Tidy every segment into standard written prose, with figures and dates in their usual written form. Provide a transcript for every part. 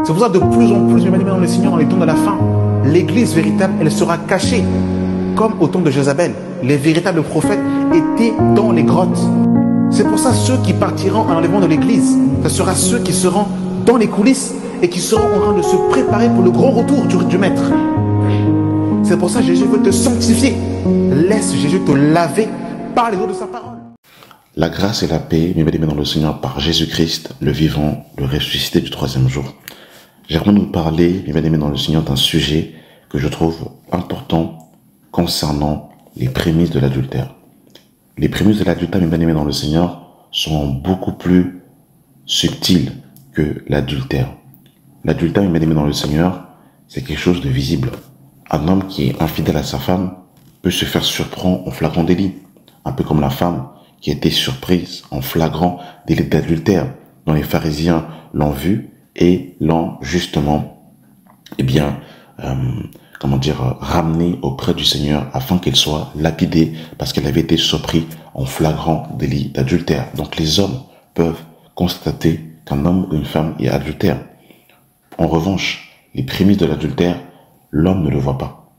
C'est pour ça que de plus en plus, bien aimé dans le Seigneur, dans les temps de la fin, l'église véritable, elle sera cachée. Comme au temps de Jézabel, les véritables prophètes étaient dans les grottes. C'est pour ça ceux qui partiront à l'enlèvement de l'église, ce sera ceux qui seront dans les coulisses et qui seront en train de se préparer pour le grand retour du Maître. C'est pour ça que Jésus veut te sanctifier. Laisse Jésus te laver par les eaux de sa parole. La grâce et la paix, mes bien-aimés dans le Seigneur, par Jésus-Christ, le vivant, le ressuscité du troisième jour. J'aimerais nous parler, mes bien-aimés dans le Seigneur, d'un sujet que je trouve important concernant les prémices de l'adultère. Les prémices de l'adultère, mes bien-aimés dans le Seigneur, sont beaucoup plus subtiles que l'adultère. L'adultère, mes bien-aimés dans le Seigneur, c'est quelque chose de visible. Un homme qui est infidèle à sa femme peut se faire surprendre en flagrant délit. Un peu comme la femme qui a été surprise en flagrant délit d'adultère, dont les pharisiens l'ont vu et l'ont justement, ramenée auprès du Seigneur afin qu'elle soit lapidée parce qu'elle avait été surprise en flagrant délit d'adultère. Donc les hommes peuvent constater qu'un homme ou une femme est adultère. En revanche, les prémices de l'adultère, l'homme ne le voit pas.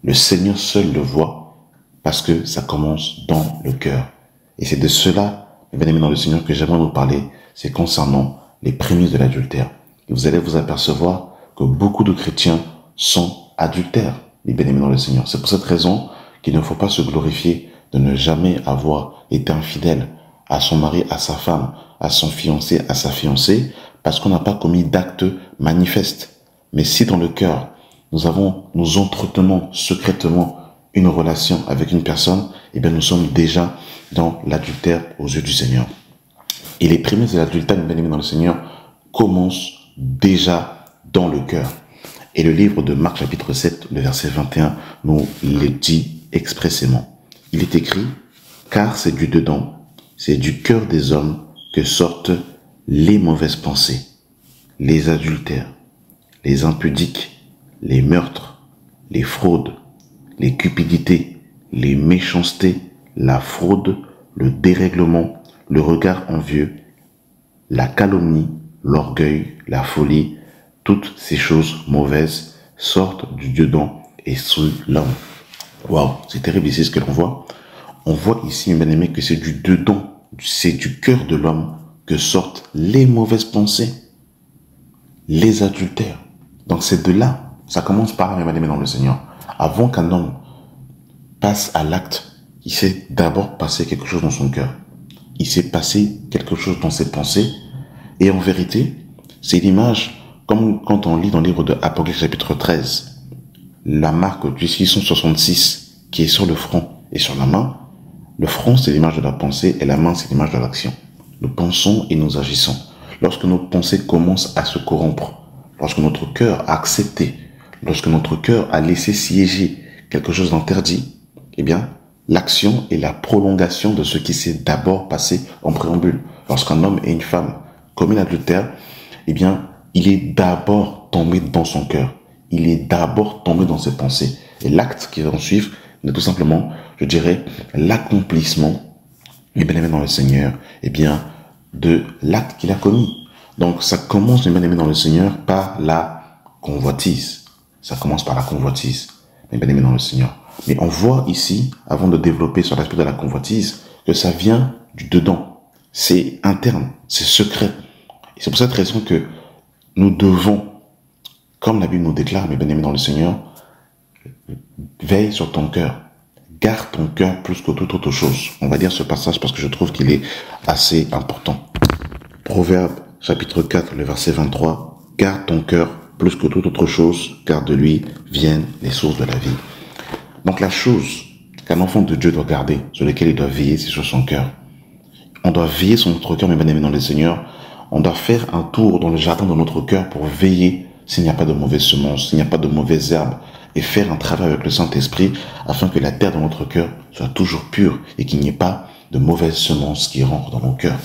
Le Seigneur seul le voit parce que ça commence dans le cœur. Et c'est de cela, mes bien-aimés dans le Seigneur, que j'aimerais vous parler, c'est concernant les prémices de l'adultère. Et vous allez vous apercevoir que beaucoup de chrétiens sont adultères, les bien-aimés dans le Seigneur. C'est pour cette raison qu'il ne faut pas se glorifier de ne jamais avoir été infidèle à son mari, à sa femme, à son fiancé, à sa fiancée, parce qu'on n'a pas commis d'actes manifestes. Mais si dans le cœur, nous entretenons secrètement une relation avec une personne, eh bien nous sommes déjà dans l'adultère aux yeux du Seigneur. Et les prémices de l'adultère, mes bien-aimés dans le Seigneur, commencent déjà dans le cœur. Et le livre de Marc chapitre 7, le verset 21, nous le dit expressément. Il est écrit, car c'est du dedans, c'est du cœur des hommes que sortent les mauvaises pensées, les adultères, les impudiques, les meurtres, les fraudes, les cupidités, les méchancetés, la fraude, le dérèglement, le regard envieux, la calomnie, l'orgueil, la folie, toutes ces choses mauvaises sortent du dedans et sous l'homme. Waouh, c'est terrible ici ce que l'on voit. On voit ici, mes bien-aimés, que c'est du dedans, c'est du cœur de l'homme que sortent les mauvaises pensées, les adultères. Donc c'est de là, ça commence par, mes bien-aimés dans le Seigneur. Avant qu'un homme passe à l'acte, il s'est d'abord passé quelque chose dans son cœur. Il s'est passé quelque chose dans ses pensées. Et en vérité, c'est l'image, comme quand on lit dans le livre de Apocalypse chapitre 13, la marque du 666 qui est sur le front et sur la main. Le front, c'est l'image de la pensée et la main, c'est l'image de l'action. Nous pensons et nous agissons. Lorsque nos pensées commencent à se corrompre, lorsque notre cœur a accepté, lorsque notre cœur a laissé siéger quelque chose d'interdit, eh bien, l'action est la prolongation de ce qui s'est d'abord passé en préambule. Lorsqu'un homme et une femme commettent l'adultère, eh bien, il est d'abord tombé dans son cœur. Il est d'abord tombé dans ses pensées. Et l'acte qui va en suivre est tout simplement, je dirais, l'accomplissement, les bien-aimés dans le Seigneur, eh bien, de l'acte qu'il a commis. Donc, ça commence, les bien-aimés dans le Seigneur, par la convoitise. Ça commence par la convoitise, les bien-aimés dans le Seigneur. Mais on voit ici, avant de développer sur l'aspect de la convoitise, que ça vient du dedans. C'est interne, c'est secret. Et c'est pour cette raison que nous devons, comme la Bible nous déclare, mes bien-aimés dans le Seigneur, veille sur ton cœur. Garde ton cœur plus que toute autre chose. On va dire ce passage parce que je trouve qu'il est assez important. Proverbe chapitre 4, le verset 23. Garde ton cœur plus que toute autre chose, car de lui viennent les sources de la vie. Donc la chose qu'un enfant de Dieu doit garder, sur laquelle il doit veiller, c'est sur son cœur. On doit veiller sur notre cœur, mes bien-aimés dans le Seigneur. On doit faire un tour dans le jardin de notre cœur pour veiller s'il n'y a pas de mauvaises semences, s'il n'y a pas de mauvaises herbes, et faire un travail avec le Saint-Esprit afin que la terre de notre cœur soit toujours pure et qu'il n'y ait pas de mauvaises semences qui rentrent dans nos cœurs.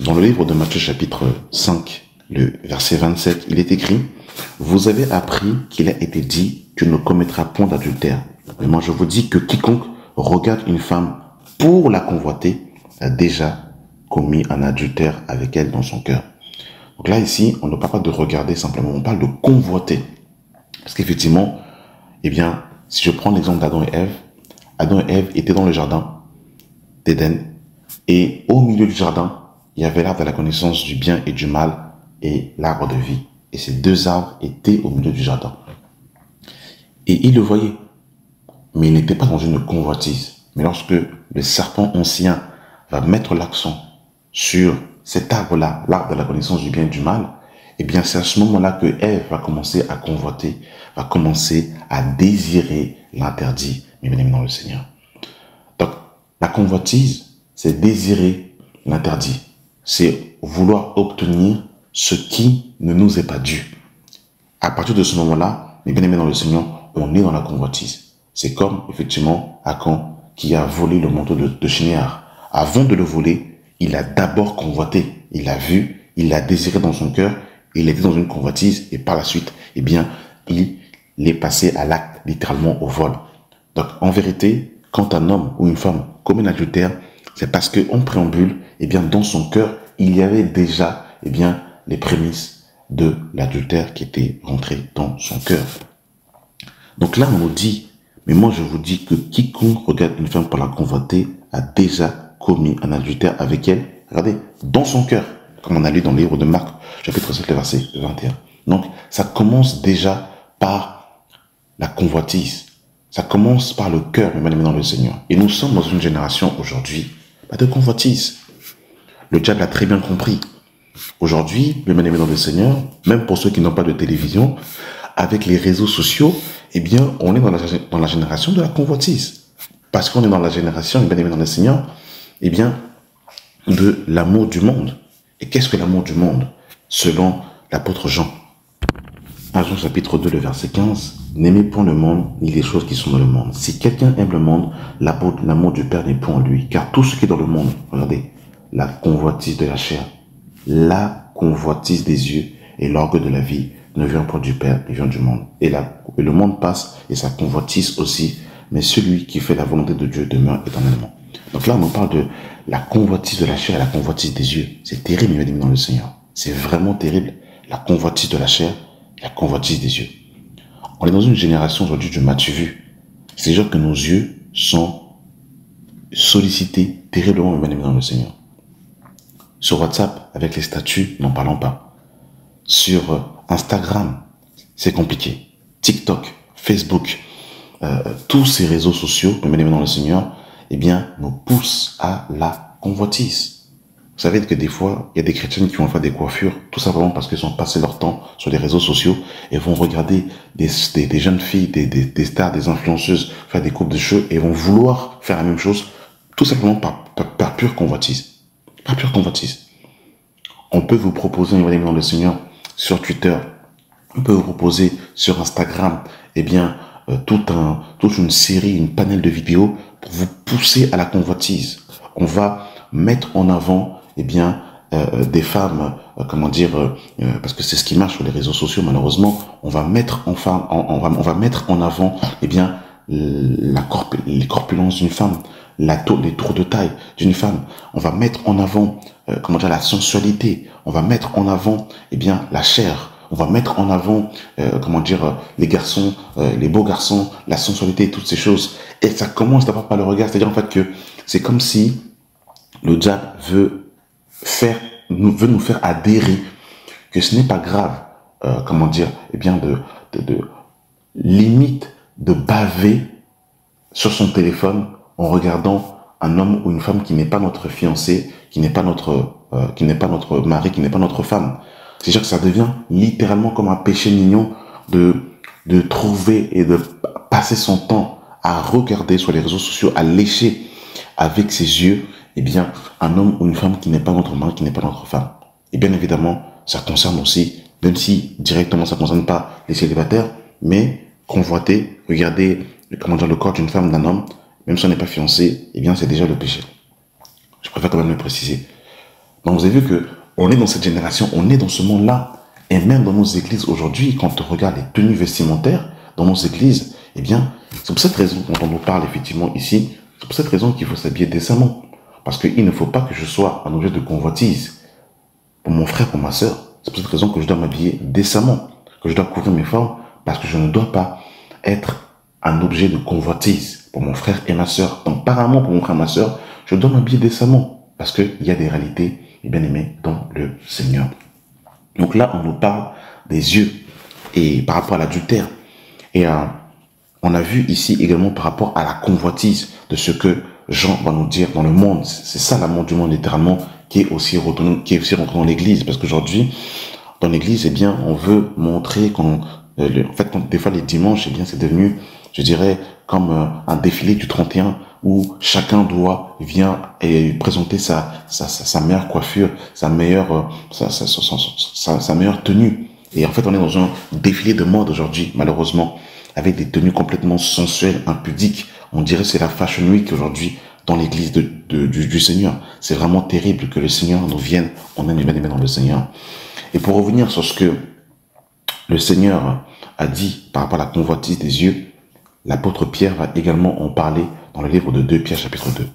Dans le livre de Matthieu chapitre 5, le verset 27, il est écrit « Vous avez appris qu'il a été dit, tu ne commettras point d'adultère. Mais moi je vous dis que quiconque regarde une femme pour la convoiter a déjà commis un adultère avec elle dans son cœur. » Donc là, ici, on ne parle pas de regarder simplement, on parle de convoiter. Parce qu'effectivement, eh bien, si je prends l'exemple d'Adam et Ève étaient dans le jardin d'Éden, et au milieu du jardin, il y avait l'arbre de la connaissance du bien et du mal et l'arbre de vie. Et ces deux arbres étaient au milieu du jardin. Et il le voyait, mais il n'était pas dans une convoitise. Mais lorsque le serpent ancien va mettre l'accent sur cet arbre-là, l'arbre de la connaissance du bien et du mal, eh bien c'est à ce moment-là que Ève va commencer à convoiter, va commencer à désirer l'interdit, mes bien-aimés dans le Seigneur. Donc, la convoitise, c'est désirer l'interdit. C'est vouloir obtenir ce qui ne nous est pas dû. À partir de ce moment-là, mes bien-aimés dans le Seigneur, on est dans la convoitise. C'est comme, effectivement, Akan qui a volé le manteau de Shinéar. Avant de le voler, il a d'abord convoité. Il l'a vu, il l'a désiré dans son cœur, il était dans une convoitise, et par la suite, eh bien, il est passé à l'acte, littéralement au vol. Donc, en vérité, quand un homme ou une femme commet un adultère, c'est parce qu'en préambule, eh bien, dans son cœur, il y avait déjà, eh bien, les prémices de l'adultère qui étaient rentrées dans son cœur. Donc là, on nous dit, mais moi je vous dis que quiconque regarde une femme pour la convoiter a déjà commis un adultère avec elle, regardez, dans son cœur, comme on a lu dans le livre de Marc, chapitre 7, le verset 21. Donc, ça commence déjà par la convoitise. Ça commence par le cœur, mes bien-aimés dans le Seigneur. Et nous sommes dans une génération aujourd'hui de convoitise. Le diable l'a très bien compris. Aujourd'hui, mes bien-aimés dans le Seigneur, même pour ceux qui n'ont pas de télévision, avec les réseaux sociaux, eh bien, on est dans la génération de la convoitise. Parce qu'on est dans la génération, mes bien-aimés dans le Seigneur, eh bien, de l'amour du monde. Et qu'est-ce que l'amour du monde? Selon l'apôtre Jean. 1 Jean chapitre 2, le verset 15. N'aimez point le monde, ni les choses qui sont dans le monde. Si quelqu'un aime le monde, l'amour du Père n'est point en lui. Car tout ce qui est dans le monde, regardez, la convoitise de la chair, la convoitise des yeux et l'orgueil de la vie ne vient pas du Père, il vient du monde. Et le monde passe et sa convoitise aussi, mais celui qui fait la volonté de Dieu demeure éternellement. Donc là, on parle de la convoitise de la chair et la convoitise des yeux. C'est terrible, mes amis dans le Seigneur. C'est vraiment terrible. La convoitise de la chair et la convoitise des yeux. On est dans une génération aujourd'hui du m'as-tu vu. C'est-à-dire que nos yeux sont sollicités terriblement, mes amis dans le Seigneur. Sur WhatsApp, avec les statuts, n'en parlons pas. Sur Instagram, c'est compliqué. TikTok, Facebook, tous ces réseaux sociaux, mes amis dans le Seigneur, eh bien, nous poussent à la convoitise. Vous savez que des fois, il y a des chrétiens qui vont faire des coiffures, tout simplement parce qu'ils ont passé leur temps sur les réseaux sociaux et vont regarder des jeunes filles, des stars, des influenceuses faire des coupes de cheveux et vont vouloir faire la même chose, tout simplement par pure convoitise. Par pure convoitise. On peut vous proposer, mes amis dans le Seigneur, sur Twitter, on peut vous proposer sur Instagram, eh bien, toute une série, une panel de vidéos pour vous pousser à la convoitise. On va mettre en avant, eh bien, des femmes, parce que c'est ce qui marche sur les réseaux sociaux, malheureusement, on va mettre en avant, eh bien, les corpulences d'une femme, les tours de taille d'une femme. On va mettre en avant, la sensualité. On va mettre en avant, eh bien, la chair. On va mettre en avant, les garçons, les beaux garçons, la sensualité, toutes ces choses. Et ça commence d'abord par le regard. C'est-à-dire, en fait, que c'est comme si le diable veut nous faire adhérer que ce n'est pas grave, eh bien, limite de baver sur son téléphone en regardant un homme ou une femme qui n'est pas notre fiancé, qui n'est pas notre mari, qui n'est pas notre femme. C'est-à-dire que ça devient littéralement comme un péché mignon de trouver et de passer son temps à regarder sur les réseaux sociaux, à lécher avec ses yeux, eh bien, un homme ou une femme qui n'est pas notre mari, qui n'est pas notre femme. Et bien évidemment, ça concerne aussi, même si directement ça ne concerne pas les célibataires, mais convoiter, regarder, le corps d'une femme, d'un homme, même si on n'est pas fiancé, eh bien, c'est déjà le péché. Je préfère quand même le préciser. Donc, vous avez vu que on est dans cette génération, on est dans ce monde-là, et même dans nos églises aujourd'hui, quand on regarde les tenues vestimentaires dans nos églises, eh bien, c'est pour cette raison dont on nous parle effectivement ici, c'est pour cette raison qu'il faut s'habiller décemment. Parce qu'il ne faut pas que je sois un objet de convoitise pour mon frère, pour ma sœur. C'est pour cette raison que je dois m'habiller décemment, que je dois couvrir mes formes, parce que je ne dois pas être un objet de convoitise pour mon frère et ma sœur. Donc, apparemment, pour mon frère et ma sœur, je dois m'habiller décemment, parce qu'il y a des réalités, bien aimés, dans le Seigneur. Donc là, on nous parle des yeux, et par rapport à l'adultère. Et on a vu ici également par rapport à la convoitise de ce que Jean va nous dire dans le monde. C'est ça l'amour du monde littéralement qui est aussi rentré dans l'église. Parce qu'aujourd'hui, dans l'église, eh bien, on veut montrer qu'on... en fait, des fois, les dimanches, eh bien, c'est devenu, je dirais, comme un défilé du 31 où chacun vient et présenter sa meilleure coiffure, sa meilleure tenue. Et en fait, on est dans un défilé de mode aujourd'hui, malheureusement, avec des tenues complètement sensuelles, impudiques. On dirait que c'est la Fashion Week aujourd'hui dans l'église du Seigneur. C'est vraiment terrible que le Seigneur nous vienne. On aime bien dans le Seigneur. Et pour revenir sur ce que le Seigneur a dit par rapport à la convoitise des yeux, l'apôtre Pierre va également en parler dans le livre de 2 Pierre chapitre 2.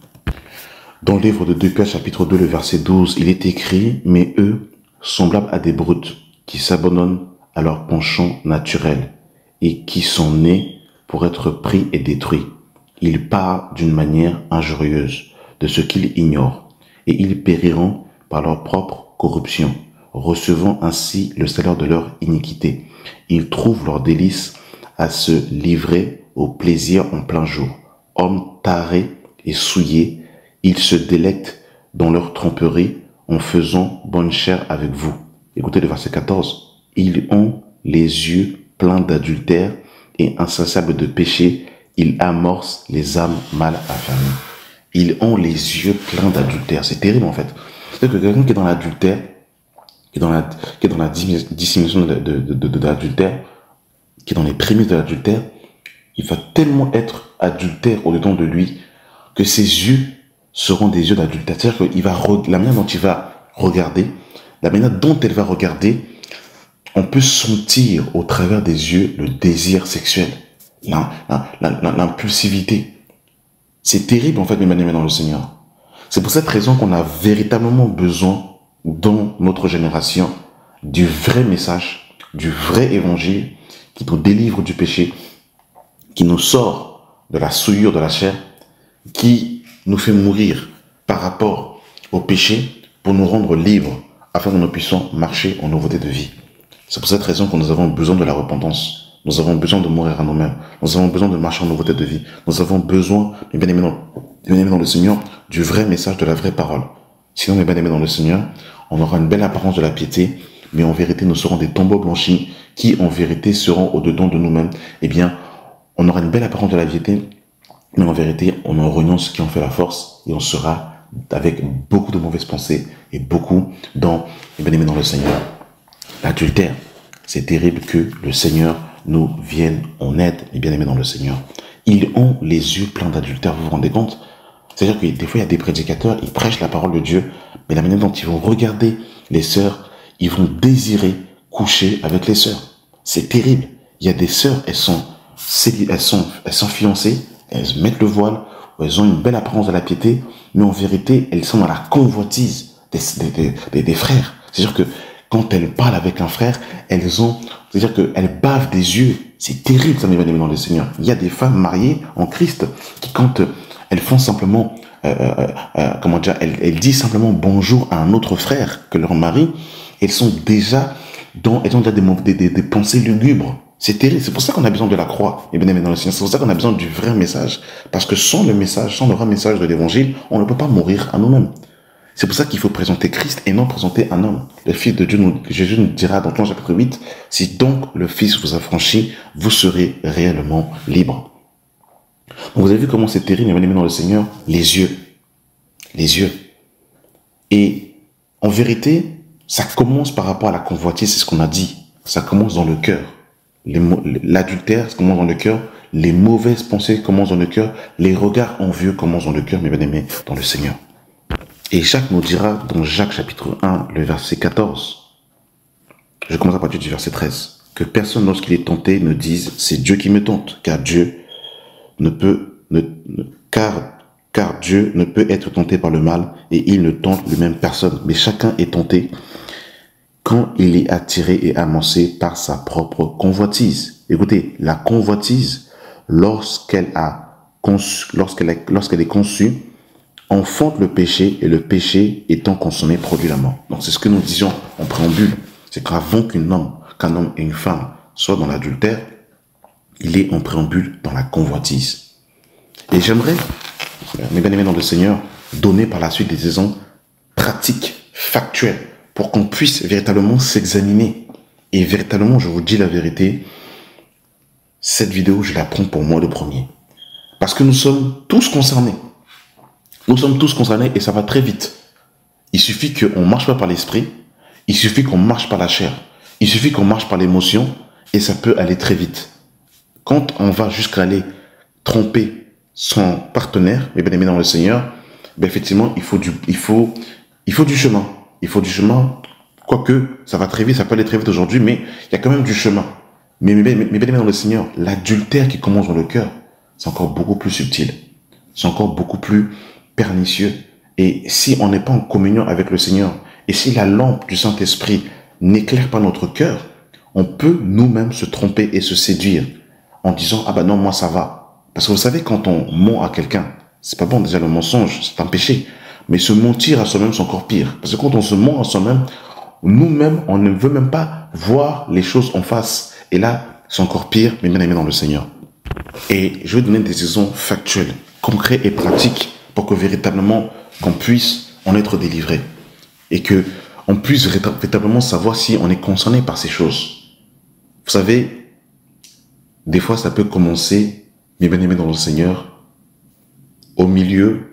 Dans le livre de 2 Pierre chapitre 2, le verset 12, il est écrit « Mais eux, semblables à des brutes, qui s'abandonnent à leur penchant naturel et qui sont nés pour être pris et détruits. Ils parlent d'une manière injurieuse de ce qu'ils ignorent, et ils périront par leur propre corruption, recevant ainsi le salaire de leur iniquité. Ils trouvent leur délice à se livrer au plaisir en plein jour. Hommes tarés et souillés, ils se délectent dans leur tromperie en faisant bonne chère avec vous. » Écoutez le verset 14. « Ils ont les yeux pleins d'adultère et insatiables de péché. Ils amorcent les âmes mal affermies. » Ils ont les yeux pleins d'adultère. C'est terrible en fait. C'est-à-dire que quelqu'un qui est dans l'adultère, qui est dans la dissimulation de l'adultère, qui est dans les prémices de l'adultère, il va tellement être adultère au-dedans de lui que ses yeux seront des yeux d'adultère. C'est-à-dire que la manière dont il va regarder, la manière dont elle va regarder, on peut sentir au travers des yeux le désir sexuel, l'impulsivité. C'est terrible en fait, mes bien-aimés dans le Seigneur. C'est pour cette raison qu'on a véritablement besoin dans notre génération du vrai message, du vrai évangile qui nous délivre du péché, qui nous sort de la souillure de la chair, qui nous fait mourir par rapport au péché pour nous rendre libres afin que nous puissions marcher en nouveauté de vie. C'est pour cette raison que nous avons besoin de la repentance. Nous avons besoin de mourir à nous-mêmes. Nous avons besoin de marcher en nouveauté de vie. Nous avons besoin, mes bien-aimés dans le Seigneur, du vrai message, de la vraie parole. Sinon, mes bien-aimés dans le Seigneur, on aura une belle apparence de la piété, mais en vérité, nous serons des tombeaux blanchis qui, en vérité, seront au-dedans de nous-mêmes. Eh bien, on aura une belle apparence de la piété, mais en vérité, on en reniant ce qui en fait la force et on sera avec beaucoup de mauvaises pensées et beaucoup dans, mes bien-aimés dans le Seigneur, l'adultère. C'est terrible que le Seigneur nous vienne en aide, mes bien-aimés dans le Seigneur. Ils ont les yeux pleins d'adultère, vous vous rendez compte? C'est-à-dire que des fois, il y a des prédicateurs, ils prêchent la parole de Dieu, mais la manière dont ils vont regarder les sœurs, ils vont désirer coucher avec les sœurs. C'est terrible. Il y a des sœurs, elles sont fiancées, elles mettent le voile, elles ont une belle apparence de la piété, mais en vérité, elles sont dans la convoitise des frères. C'est-à-dire que quand elles parlent avec un frère, c'est-à-dire qu'elles bavent des yeux. C'est terrible, ça, mes bien-aimés dans le Seigneur. Il y a des femmes mariées en Christ qui, quand elles font simplement, elles disent simplement bonjour à un autre frère que leur mari, elles ont déjà des pensées lugubres. C'est terrible. C'est pour ça qu'on a besoin de la croix, mes bien-aimés dans le Seigneur. C'est pour ça qu'on a besoin du vrai message. Parce que sans le vrai message de l'évangile, on ne peut pas mourir à nous-mêmes. C'est pour ça qu'il faut présenter Christ et non présenter un homme. Le Fils de Dieu, Jésus nous dira dans Jean chapitre 8, « Si donc le Fils vous affranchit, vous serez réellement libre. » Donc vous avez vu comment c'est terrible, mes bien-aimés dans le Seigneur, les yeux. Les yeux. Et en vérité, ça commence par rapport à la convoitise, c'est ce qu'on a dit. Ça commence dans le cœur. L'adultère, ça commence dans le cœur. Les mauvaises pensées commencent dans le cœur. Les regards envieux commencent dans le cœur, mes bien-aimés dans le Seigneur. Et Jacques nous dira dans Jacques chapitre 1, le verset 14, je commence à partir du verset 13, que personne lorsqu'il est tenté ne dise c'est Dieu qui me tente, car Dieu ne peut être tenté par le mal et il ne tente lui-même personne. Mais chacun est tenté quand il est attiré et amancé par sa propre convoitise. Écoutez, la convoitise, lorsqu'elle est conçue, enfante le péché, et le péché étant consommé produit la mort. Donc c'est ce que nous disions en préambule, c'est qu'avant qu'un homme et une femme soient dans l'adultère, il est en préambule dans la convoitise. Et j'aimerais, mes bien-aimés dans le Seigneur, donner par la suite des exemples pratiques, factuels, pour qu'on puisse véritablement s'examiner. Et véritablement, je vous dis la vérité, cette vidéo, je la prends pour moi le premier. Parce que nous sommes tous concernés. Nous sommes tous concernés et ça va très vite. Il suffit qu'on ne marche pas par l'esprit, il suffit qu'on marche par la chair, il suffit qu'on marche par l'émotion et ça peut aller très vite. Quand on va jusqu'à aller tromper son partenaire, et bien aimé dans le Seigneur, ben effectivement, il faut du chemin. Il faut du chemin, quoique ça va très vite, ça peut aller très vite aujourd'hui, mais il y a quand même du chemin. Mais bien aimé dans le Seigneur, l'adultère qui commence dans le cœur, c'est encore beaucoup plus subtil. C'est encore beaucoup plus pernicieux. Et si on n'est pas en communion avec le Seigneur, et si la lampe du Saint-Esprit n'éclaire pas notre cœur, on peut nous-mêmes se tromper et se séduire en disant « Ah ben non, moi ça va ». Parce que vous savez, quand on ment à quelqu'un, c'est pas bon, déjà le mensonge, c'est un péché. Mais se mentir à soi-même, c'est encore pire. Parce que quand on se ment à soi-même, nous-mêmes, on ne veut même pas voir les choses en face. Et là, c'est encore pire, mais bien aimé dans le Seigneur. Et je vais donner des exemples factuels, concrets et pratiques pour que véritablement, qu'on puisse en être délivré. Et que on puisse véritablement savoir si on est concerné par ces choses. Vous savez, des fois, ça peut commencer, mes bien-aimés dans le Seigneur, au milieu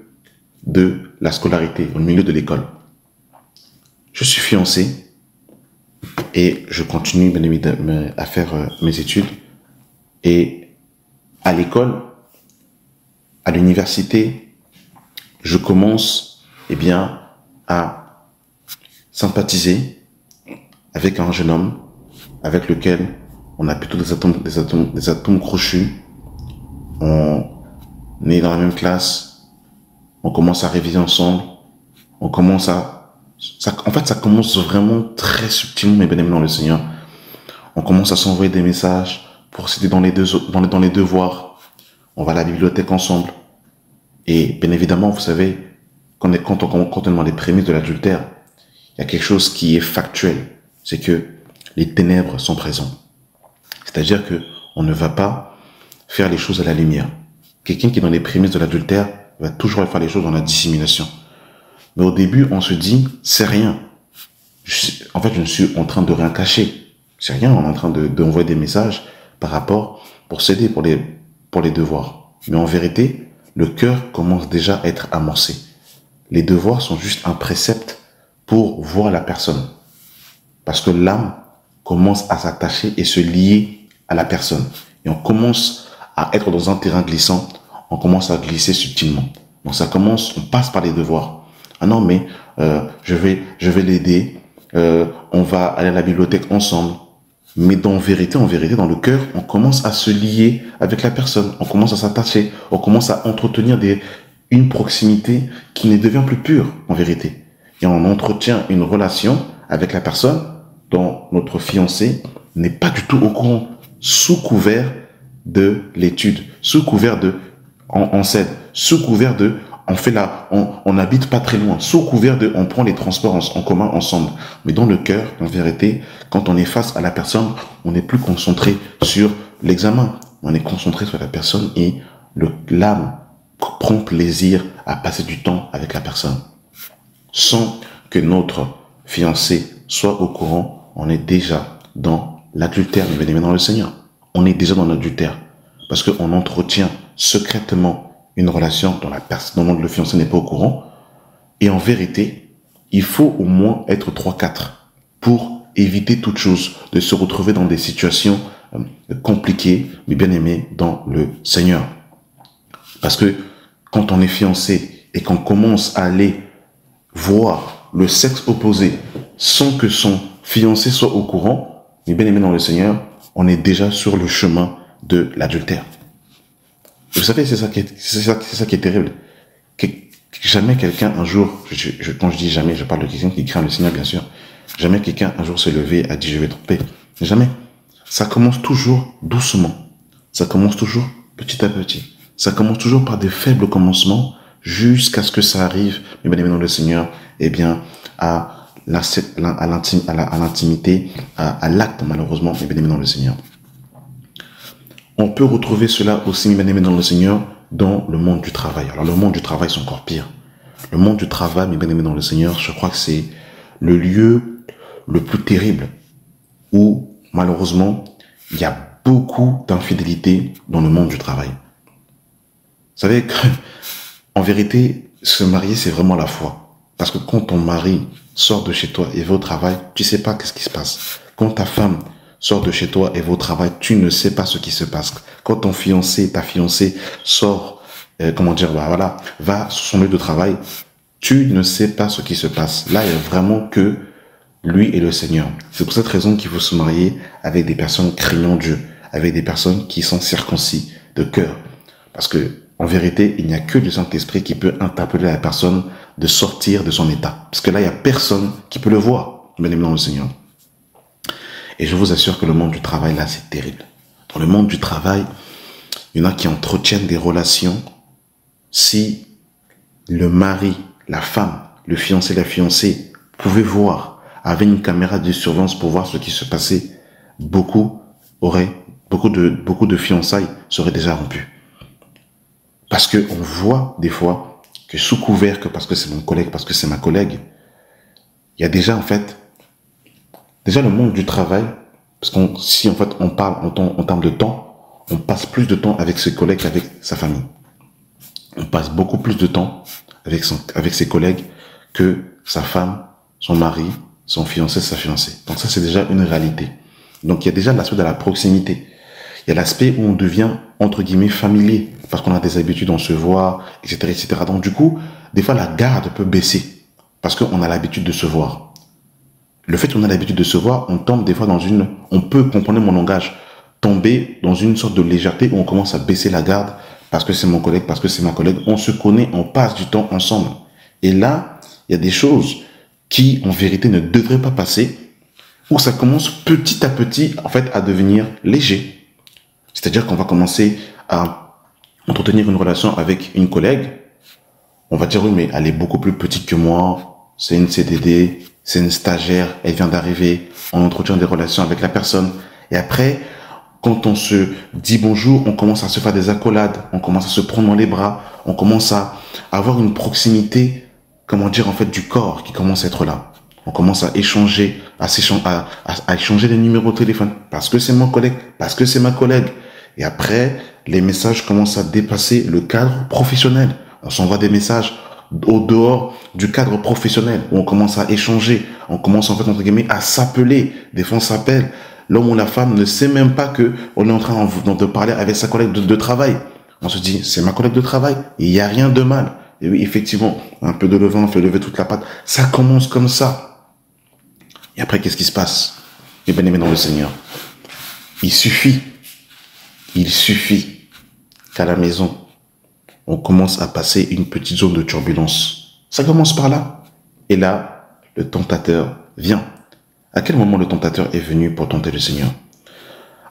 de la scolarité, au milieu de l'école. Je suis fiancé et je continue, bien évidemment, à faire mes études. Et à l'école, à l'université, je commence, eh bien, à sympathiser avec un jeune homme avec lequel on a plutôt des atomes crochus. On est dans la même classe, on commence à réviser ensemble, on commence à... en fait, ça commence vraiment très subtilement, mes bien-aimés dans le Seigneur. On commence à s'envoyer des messages pour s'aider dans les devoirs. On va à la bibliothèque ensemble. Et bien évidemment, vous savez, quand on est dans les prémices de l'adultère, il y a quelque chose qui est factuel. C'est que les ténèbres sont présentes. C'est-à-dire que on ne va pas faire les choses à la lumière. Quelqu'un qui est dans les prémices de l'adultère va toujours faire les choses dans la dissimulation. Mais au début, on se dit, c'est rien. En fait, je ne suis en train de rien cacher. C'est rien, on est en train d'envoyer des messages par rapport, pour s'aider pour les devoirs. Mais en vérité, le cœur commence déjà à être amorcé. Les devoirs sont juste un précepte pour voir la personne. Parce que l'âme commence à s'attacher et se lier à la personne. Et on commence à être dans un terrain glissant, on commence à glisser subtilement. Donc ça commence, on passe par les devoirs. Ah non, mais je vais l'aider, on va aller à la bibliothèque ensemble. Mais en vérité, dans le cœur, on commence à se lier avec la personne, on commence à s'attacher, on commence à entretenir une proximité qui ne devient plus pure, en vérité. Et on entretient une relation avec la personne dont notre fiancé n'est pas du tout au courant, sous couvert de l'étude, sous couvert de on s'aide, sous couvert de on habite pas très loin, sous couvert de on prend les transports en commun ensemble. Mais dans le cœur, en vérité, quand on est face à la personne, on n'est plus concentré sur l'examen, on est concentré sur la personne et l'âme prend plaisir à passer du temps avec la personne. Sans que notre fiancé soit au courant, on est déjà dans l'adultère, mais bien dans le Seigneur. On est déjà dans l'adultère parce qu'on entretient secrètement une relation dont le fiancé n'est pas au courant. Et en vérité, il faut au moins être 3-4 pour éviter toute chose de se retrouver dans des situations compliquées, mais bien aimées dans le Seigneur. Parce que quand on est fiancé et qu'on commence à aller voir le sexe opposé sans que son fiancé soit au courant, mais bien aimé dans le Seigneur, on est déjà sur le chemin de l'adultère. Vous savez, c'est ça qui est terrible. Jamais quelqu'un un jour, quand je dis jamais, je parle de quelqu'un qui craint le Seigneur, bien sûr. Jamais quelqu'un un jour s'est levé et a dit je vais tromper. Jamais. Ça commence toujours doucement. Ça commence toujours petit à petit. Ça commence toujours par des faibles commencements jusqu'à ce que ça arrive, mes bien-aimés dans le Seigneur, eh bien, à l'intimité, à l'acte, malheureusement, mes bien-aimés dans le Seigneur. On peut retrouver cela aussi, mes bien-aimés dans le Seigneur, dans le monde du travail. Alors, le monde du travail, c'est encore pire. Le monde du travail, mes bien-aimés dans le Seigneur, je crois que c'est le lieu le plus terrible où, malheureusement, il y a beaucoup d'infidélité dans le monde du travail. Vous savez que, en vérité, se marier, c'est vraiment la foi. Parce que quand ton mari sort de chez toi et va au travail, tu sais pas qu'est-ce qui se passe. Quand ta femme sort de chez toi et va au travail, tu ne sais pas ce qui se passe. Quand ton fiancé, ta fiancée sort, va sur son lieu de travail, tu ne sais pas ce qui se passe. Là, il y a vraiment que lui et le Seigneur. C'est pour cette raison qu'il faut se marier avec des personnes craignant Dieu, avec des personnes qui sont circoncis de cœur. Parce que, en vérité, il n'y a que le Saint-Esprit qui peut interpeller la personne de sortir de son état. Parce que là, il n'y a personne qui peut le voir, bien aimé dans le Seigneur. Et je vous assure que le monde du travail, là, c'est terrible. Dans le monde du travail, il y en a qui entretiennent des relations. Si le mari, la femme, le fiancé, la fiancée pouvaient voir, avaient une caméra de surveillance pour voir ce qui se passait, beaucoup de fiançailles seraient déjà rompues. Parce que on voit des fois que sous couvert que parce que c'est mon collègue, parce que c'est ma collègue, il y a déjà en fait, le monde du travail, parce qu'on si en fait on parle en termes de temps, on passe plus de temps avec ses collègues qu'avec sa famille. On passe beaucoup plus de temps avec ses collègues que sa femme, son mari, son fiancé, sa fiancée. Donc ça c'est déjà une réalité. Donc il y a déjà l'aspect de la proximité. Il y a l'aspect où on devient, entre guillemets, familier, parce qu'on a des habitudes, on se voit, etc., etc. Donc, du coup, des fois, la garde peut baisser, parce qu'on a l'habitude de se voir. Le fait qu'on a l'habitude de se voir, on tombe des fois on peut, comprenez mon langage, tomber dans une sorte de légèreté où on commence à baisser la garde, parce que c'est mon collègue, parce que c'est ma collègue. On se connaît, on passe du temps ensemble. Et là, il y a des choses qui, en vérité, ne devraient pas passer, où ça commence petit à petit, en fait, à devenir léger. C'est-à-dire qu'on va commencer à entretenir une relation avec une collègue. On va dire, oui, mais elle est beaucoup plus petite que moi. C'est une CDD, c'est une stagiaire, elle vient d'arriver. On entretient des relations avec la personne. Et après, quand on se dit bonjour, on commence à se faire des accolades. On commence à se prendre dans les bras. On commence à avoir une proximité, en fait, du corps qui commence à être là. On commence à échanger, à échanger les numéros de téléphone. Parce que c'est mon collègue, parce que c'est ma collègue. Et après, les messages commencent à dépasser le cadre professionnel. On s'envoie des messages au dehors du cadre professionnel, où on commence à échanger. On commence, en fait, entre guillemets, à s'appeler. Des fois, on s'appelle. L'homme ou la femme ne sait même pas que on est en train de parler avec sa collègue de travail. On se dit, c'est ma collègue de travail. Il n'y a rien de mal. Et oui, effectivement, un peu de levain fait lever toute la pâte. Ça commence comme ça. Et après, qu'est-ce qui se passe? Les bien-aimés dans le Seigneur. Il suffit qu'à la maison, on commence à passer une petite zone de turbulence. Ça commence par là. Et là, le tentateur vient. À quel moment le tentateur est venu pour tenter le Seigneur?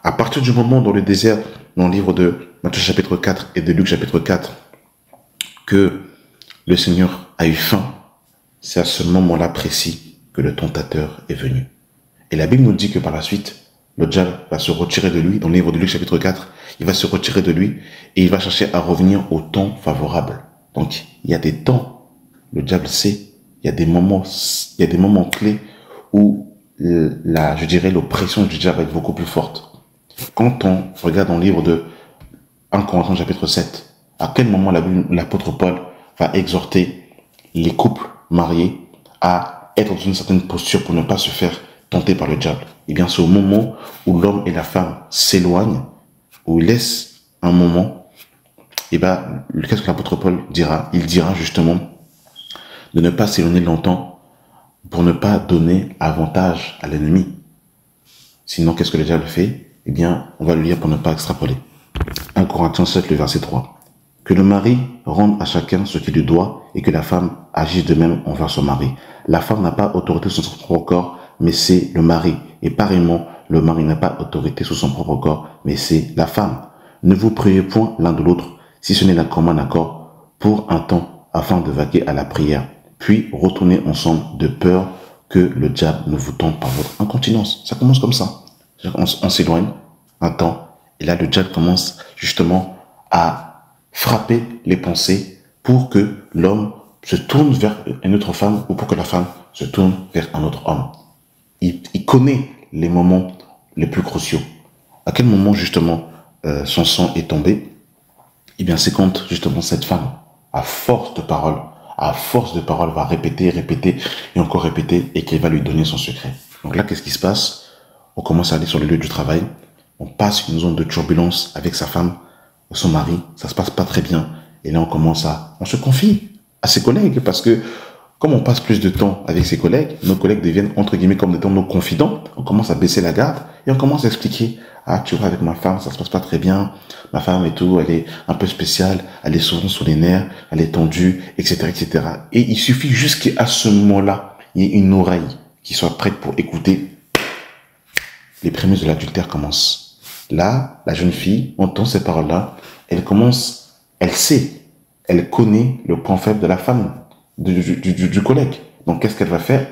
À partir du moment dans le désert, dans le livre de Matthieu chapitre 4 et de Luc chapitre 4, que le Seigneur a eu faim, c'est à ce moment-là précis que le tentateur est venu. Et la Bible nous dit que par la suite, le diable va se retirer de lui. Dans le livre de Luc chapitre 4, il va se retirer de lui et il va chercher à revenir au temps favorable. Donc, il y a des temps, le diable sait, il y a des moments clés où l'oppression du diable va être beaucoup plus forte. Quand on regarde dans le livre de 1 Corinthiens chapitre 7, à quel moment l'apôtre Paul va exhorter les couples mariés à être dans une certaine posture pour ne pas se faire tenter par le diable? Eh bien, c'est au moment où l'homme et la femme s'éloignent, où ils laissent un moment, et bien, qu'est-ce que l'apôtre Paul dira? Il dira justement de ne pas s'éloigner longtemps pour ne pas donner avantage à l'ennemi. Sinon, qu'est-ce que le diable fait? Eh bien, on va le lire pour ne pas extrapoler. 1 Corinthiens 7, le verset 3. Que le mari rende à chacun ce qu'il lui doit et que la femme agisse de même envers son mari. La femme n'a pas autorité sur son propre corps, mais c'est le mari. Et pareillement, le mari n'a pas autorité sur son propre corps, mais c'est la femme. Ne vous priez point l'un de l'autre, si ce n'est d'un commun accord, pour un temps, afin de vaquer à la prière. Puis retournez ensemble de peur que le diable ne vous tente par votre incontinence. Ça commence comme ça. On s'éloigne un temps, et là le diable commence justement à frapper les pensées pour que l'homme se tourne vers une autre femme ou pour que la femme se tourne vers un autre homme. Il connaît les moments les plus cruciaux. À quel moment justement son sang est tombé? Eh bien c'est quand justement cette femme, à force de parole, va répéter et encore répéter et qu'elle va lui donner son secret. Donc là, qu'est-ce qui se passe? On commence à aller sur le lieu du travail, on passe une zone de turbulence avec sa femme ou son mari, ça se passe pas très bien. Et là, on se confie à ses collègues parce que comme on passe plus de temps avec ses collègues, nos collègues deviennent entre guillemets comme étant nos confidents. On commence à baisser la garde et on commence à expliquer: ah, tu vois, avec ma femme, ça se passe pas très bien. Ma femme et tout, elle est un peu spéciale, elle est souvent sous les nerfs, elle est tendue, etc., etc. Et il suffit juste qu'à ce moment-là, il y ait une oreille qui soit prête pour écouter. Les prémices de l'adultère commencent. Là, la jeune fille entend ces paroles-là, elle sait, elle connaît le point faible de la femme, du collègue. Donc, qu'est-ce qu'elle va faire?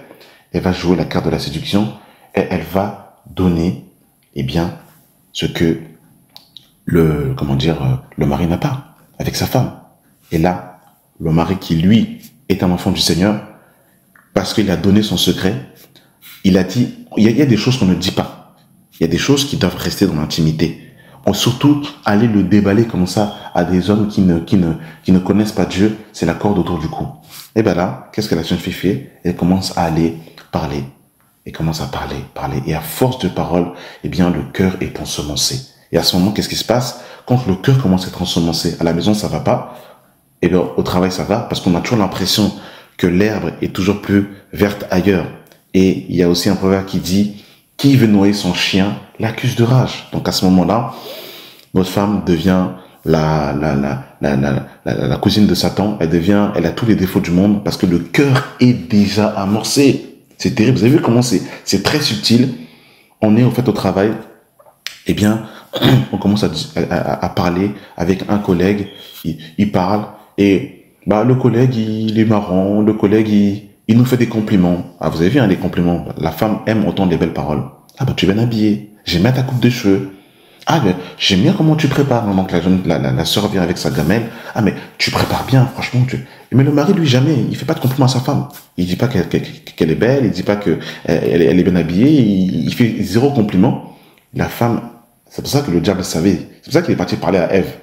Elle va jouer la carte de la séduction et elle va donner, eh bien, ce que le mari n'a pas avec sa femme. Et là, le mari qui, lui, est un enfant du Seigneur, parce qu'il a donné son secret, il a dit, il y a des choses qu'on ne dit pas. Il y a des choses qui doivent rester dans l'intimité. Surtout, aller le déballer comme ça à des hommes qui ne connaissent pas Dieu, c'est la corde autour du cou. Et bien là, qu'est-ce que la jeune fille fait? Elle commence à aller parler. Elle commence à parler. Et à force de parole, eh bien, le cœur est ensemencé. Et à ce moment, qu'est-ce qui se passe? Quand le cœur commence à être ensemencé, à la maison, ça va pas. Et bien, au travail, ça va, parce qu'on a toujours l'impression que l'herbe est toujours plus verte ailleurs. Et il y a aussi un proverbe qui dit: qui veut noyer son chien l'accuse de rage. Donc à ce moment-là, votre femme devient la cousine de Satan. Elle a tous les défauts du monde parce que le cœur est déjà amorcé. C'est terrible. Vous avez vu comment c'est très subtil. On est au fait au travail. Eh bien, on commence à parler avec un collègue. Il parle et le collègue il est marrant. Le collègue il nous fait des compliments. Ah, vous avez vu, hein, les compliments. La femme aime entendre les belles paroles. Ah, tu es bien habillé. J'aime bien ta coupe de cheveux. Ah, mais j'aime bien comment tu prépares. Donc, la sœur vient avec sa gamelle. Ah, mais tu prépares bien, franchement. Mais le mari, lui, jamais. Il fait pas de compliments à sa femme. Il dit pas qu'elle est belle. Il dit pas qu'elle est bien habillée. Il fait zéro compliment. La femme, c'est pour ça que le diable savait. C'est pour ça qu'il est parti parler à Ève.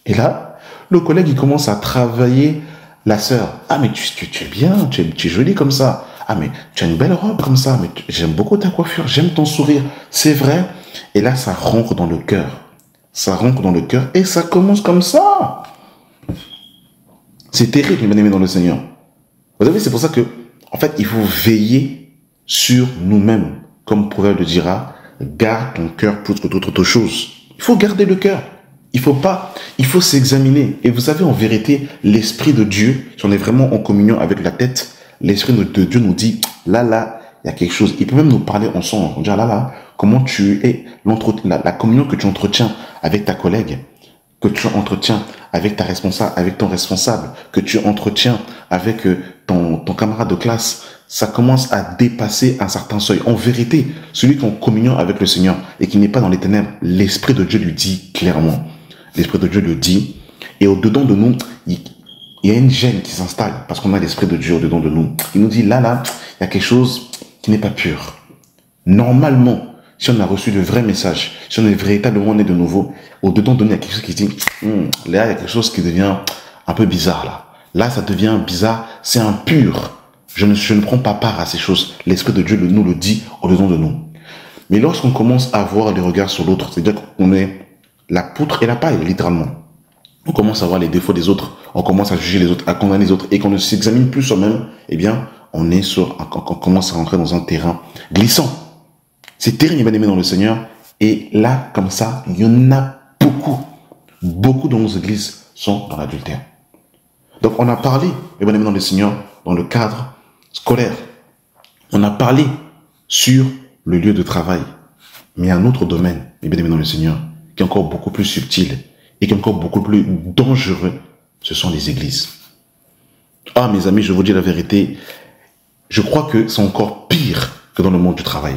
Et là, le collègue, il commence à travailler la sœur. Ah, mais tu es bien, tu es jolie comme ça. Ah, mais tu as une belle robe comme ça. Mais j'aime beaucoup ta coiffure, j'aime ton sourire. C'est vrai. Et là, ça rentre dans le cœur. Ça rentre dans le cœur et ça commence comme ça. C'est terrible, mes bien-aimés dans le Seigneur. Vous savez, c'est pour ça que, en fait, il faut veiller sur nous-mêmes. Comme Proverbe le dira, garde ton cœur plus que toute autre chose. Il faut garder le cœur. Il faut s'examiner. Et vous savez, en vérité, l'Esprit de Dieu, si on est vraiment en communion avec la tête, l'Esprit de Dieu nous dit, là, il y a quelque chose. Il peut même nous parler ensemble. On dit, là, comment tu es, la communion que tu entretiens avec ta collègue, que tu entretiens avec ta responsable, avec ton responsable, que tu entretiens avec ton camarade de classe, ça commence à dépasser un certain seuil. En vérité, celui qui est en communion avec le Seigneur et qui n'est pas dans les ténèbres, l'Esprit de Dieu lui dit clairement. L'Esprit de Dieu le dit. Et au-dedans de nous, il y a une gêne qui s'installe parce qu'on a l'Esprit de Dieu au-dedans de nous. Il nous dit, là, il y a quelque chose qui n'est pas pur. Normalement, si on a reçu le vrai message, si on est véritablement né de nouveau, au-dedans de nous, il y a quelque chose qui dit, là, il y a quelque chose qui devient un peu bizarre, là. Là, ça devient bizarre, c'est impur. Je ne prends pas part à ces choses. L'Esprit de Dieu nous le dit au-dedans de nous. Mais lorsqu'on commence à voir les regards sur l'autre, c'est-à-dire qu'on est la poutre et la paille, littéralement. On commence à voir les défauts des autres, on commence à juger les autres, à condamner les autres, et qu'on ne s'examine plus soi-même, eh bien, on commence à rentrer dans un terrain glissant. C'est terrible, bien aimé dans le Seigneur. Et là, comme ça, il y en a beaucoup dans nos églises sont dans l'adultère. Donc, on a parlé, bien aimé dans le Seigneur, dans le cadre scolaire. On a parlé sur le lieu de travail. Mais il y a un autre domaine, mes bien-aimés dans le Seigneur, qui est encore beaucoup plus subtil et qui est encore beaucoup plus dangereux, ce sont les églises. Ah, mes amis, je vous dis la vérité, je crois que c'est encore pire que dans le monde du travail.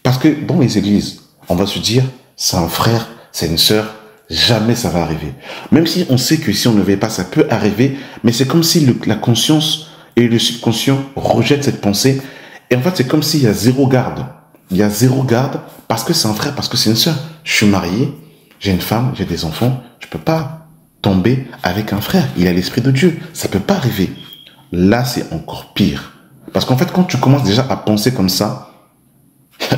Parce que dans les églises, on va se dire, c'est un frère, c'est une sœur, jamais ça va arriver. Même si on sait que si on ne le fait pas, ça peut arriver, mais c'est comme si la conscience et le subconscient rejettent cette pensée. Et en fait, c'est comme s'il y a zéro garde. Il y a zéro garde parce que c'est un frère, parce que c'est une sœur. Je suis marié, j'ai une femme, j'ai des enfants, je peux pas tomber avec un frère. Il a l'esprit de Dieu. Ça peut pas arriver. Là, c'est encore pire. Parce qu'en fait, quand tu commences déjà à penser comme ça,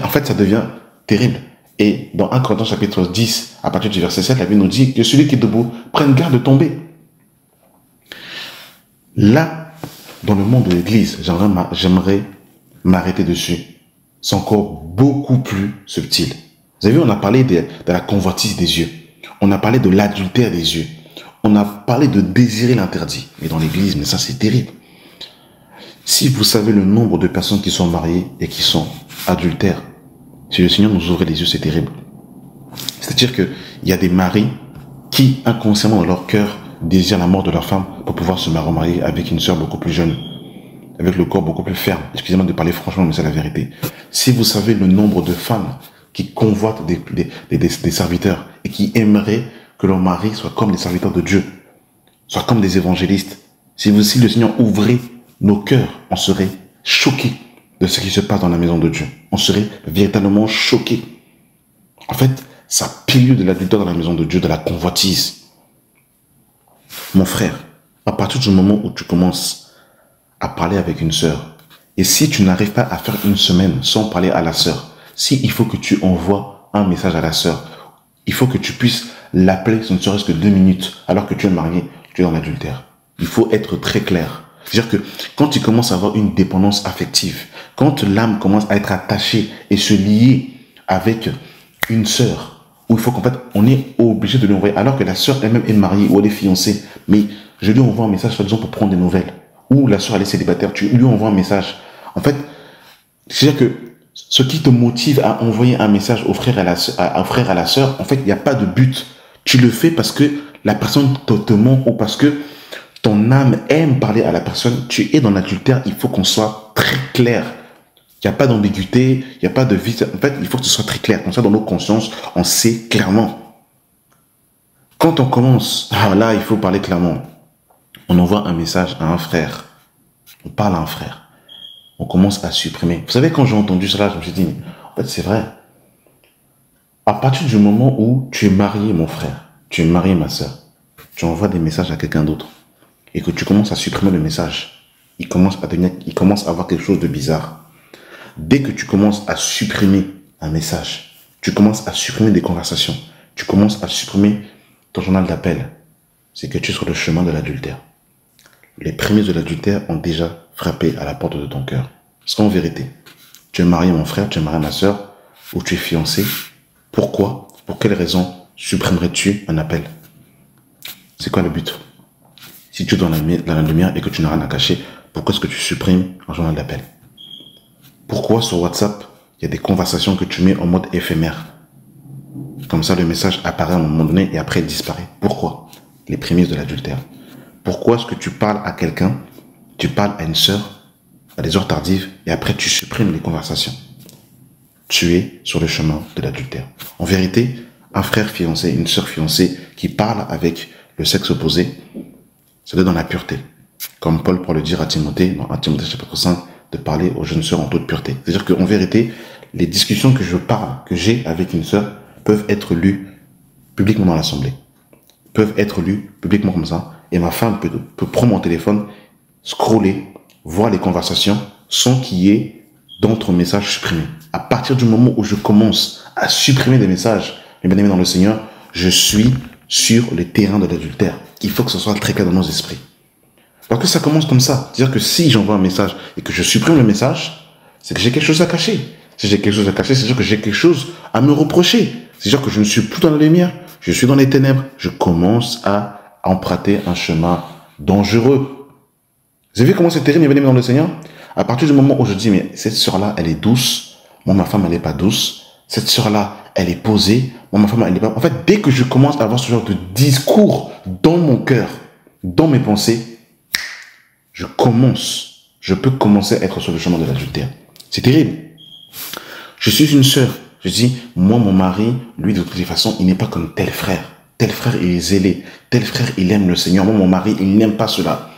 en fait, ça devient terrible. Et dans 1 Corinthiens chapitre 10, à partir du verset 7, la Bible nous dit que celui qui est debout prenne garde de tomber. Là, dans le monde de l'église, j'aimerais m'arrêter dessus. C'est encore beaucoup plus subtil. Vous avez vu, on a parlé de la convoitise des yeux. On a parlé de l'adultère des yeux. On a parlé de désirer l'interdit. Mais dans l'église, mais ça c'est terrible. Si vous savez le nombre de personnes qui sont mariées et qui sont adultères, si le Seigneur nous ouvrait les yeux, c'est terrible. C'est-à-dire qu'il y a des maris qui, inconsciemment dans leur cœur, désirent la mort de leur femme pour pouvoir se remarier avec une sœur beaucoup plus jeune, avec le corps beaucoup plus ferme. Excusez-moi de parler franchement, mais c'est la vérité. Si vous savez le nombre de femmes qui convoitent des serviteurs et qui aimeraient que leur mari soit comme des serviteurs de Dieu, soit comme des évangélistes, si le Seigneur ouvrait nos cœurs, on serait choqués de ce qui se passe dans la maison de Dieu. On serait véritablement choqués. En fait, ça pile de l'adultère dans la maison de Dieu, de la convoitise. Mon frère, à partir du moment où tu commences à parler avec une sœur, et si tu n'arrives pas à faire une semaine sans parler à la sœur, il faut que tu envoies un message à la sœur, il faut que tu puisses l'appeler, ne serait-ce que 2 minutes, alors que tu es marié, tu es dans l'adultère. Il faut être très clair. C'est-à-dire que quand tu commences à avoir une dépendance affective, quand l'âme commence à être attachée et se lier avec une sœur, où il faut qu'en fait, on est obligé de lui envoyer, alors que la sœur elle-même est mariée ou elle est fiancée, mais je lui envoie un message, par exemple, pour prendre des nouvelles, ou la sœur elle est célibataire, tu lui envoies un message. En fait, c'est-à-dire que ce qui te motive à envoyer un message au frère et à la sœur, en fait, il n'y a pas de but. Tu le fais parce que la personne te ment ou parce que ton âme aime parler à la personne. Tu es dans l'adultère, il faut qu'on soit très clair. Il n'y a pas d'ambiguïté, il n'y a pas de vide. En fait, il faut que ce soit très clair. Comme ça, dans nos consciences, on sait clairement. Quand on commence, là, il faut parler clairement. On envoie un message à un frère. On parle à un frère. On commence à supprimer. Vous savez, quand j'ai entendu cela, je me suis dit, en fait, c'est vrai. À partir du moment où tu es marié, mon frère, tu es marié, ma soeur, tu envoies des messages à quelqu'un d'autre et que tu commences à supprimer le message, il commence à avoir quelque chose de bizarre. Dès que tu commences à supprimer un message, tu commences à supprimer des conversations, tu commences à supprimer ton journal d'appel, c'est que tu es sur le chemin de l'adultère. Les prémices de l'adultère ont déjà frappé à la porte de ton cœur. Parce qu'en vérité, tu es marié, mon frère, tu es marié, ma soeur, ou tu es fiancé. Pourquoi? Pour quelle raison supprimerais-tu un appel? C'est quoi le but? Si tu es dans la lumière et que tu n'as rien à cacher, pourquoi est-ce que tu supprimes un journal d'appel? Pourquoi sur WhatsApp, il y a des conversations que tu mets en mode éphémère? Comme ça, le message apparaît à un moment donné et après il disparaît. Pourquoi? Les prémices de l'adultère. Pourquoi est-ce que tu parles à quelqu'un, tu parles à une sœur, à des heures tardives, et après tu supprimes les conversations? Tu es sur le chemin de l'adultère. En vérité, un frère fiancé, une sœur fiancée qui parle avec le sexe opposé, c'est dans la pureté. Comme Paul pour le dire à Timothée, dans 1 Timothée chapitre 5, de parler aux jeunes sœurs en toute pureté. C'est-à-dire qu'en vérité, les discussions que j'ai avec une sœur, peuvent être lues publiquement dans l'assemblée. Peuvent être lues publiquement comme ça. Et ma femme peut prendre mon téléphone, scroller, voir les conversations, sans qu'il y ait d'autres messages supprimés. À partir du moment où je commence à supprimer des messages, mes bien-aimés dans le Seigneur, je suis sur le terrain de l'adultère. Il faut que ce soit très clair dans nos esprits. Parce que ça commence comme ça. C'est-à-dire que si j'envoie un message et que je supprime le message, c'est que j'ai quelque chose à cacher. Si j'ai quelque chose à cacher, c'est-à-dire que j'ai quelque chose à me reprocher. C'est-à-dire que je ne suis plus dans la lumière, je suis dans les ténèbres. Je commence à emprunter un chemin dangereux. Vous avez vu comment c'est terrible, mes bien-aimés dans le Seigneur? À partir du moment où je dis, mais cette sœur-là, elle est douce, Moi, ma femme, elle n'est pas douce. Cette sœur-là, elle est posée. Moi, ma femme, elle n'est pas... En fait, dès que je commence à avoir ce genre de discours dans mon cœur, dans mes pensées, je peux commencer à être sur le chemin de l'adultère. C'est terrible. Je suis une sœur. Je dis, moi, mon mari, lui, de toutes les façons, il n'est pas comme tel frère. Tel frère, il est zélé. Tel frère, il aime le Seigneur. Moi, mon mari, il n'aime pas cela.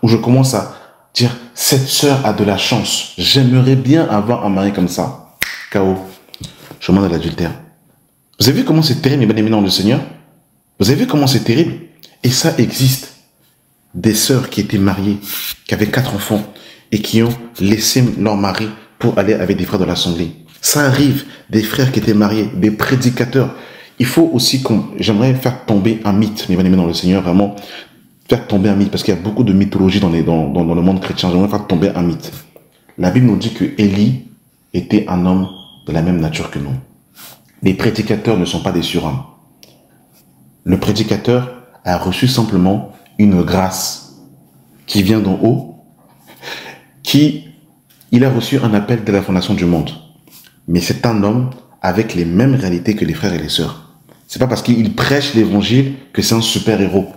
Où je commence à dire, cette sœur a de la chance. J'aimerais bien avoir un mari comme ça. K.O. Chemin de l'adultère. Vous avez vu comment c'est terrible, mes bien-aimés dans le Seigneur? Vous avez vu comment c'est terrible? Et ça existe. Des sœurs qui étaient mariées, qui avaient 4 enfants et qui ont laissé leur mari pour aller avec des frères de l'assemblée. Ça arrive, des frères qui étaient mariés, des prédicateurs. Il faut aussi j'aimerais faire tomber un mythe, mes bien-aimés dans le Seigneur, vraiment faire tomber un mythe, parce qu'il y a beaucoup de mythologie dans le monde chrétien. J'aimerais faire tomber un mythe. La Bible nous dit que Élie était un homme de la même nature que nous. Les prédicateurs ne sont pas des surhommes. Le prédicateur a reçu simplement une grâce qui vient d'en haut, il a reçu un appel de la fondation du monde. Mais c'est un homme avec les mêmes réalités que les frères et les sœurs. C'est pas parce qu'il prêche l'évangile que c'est un super héros.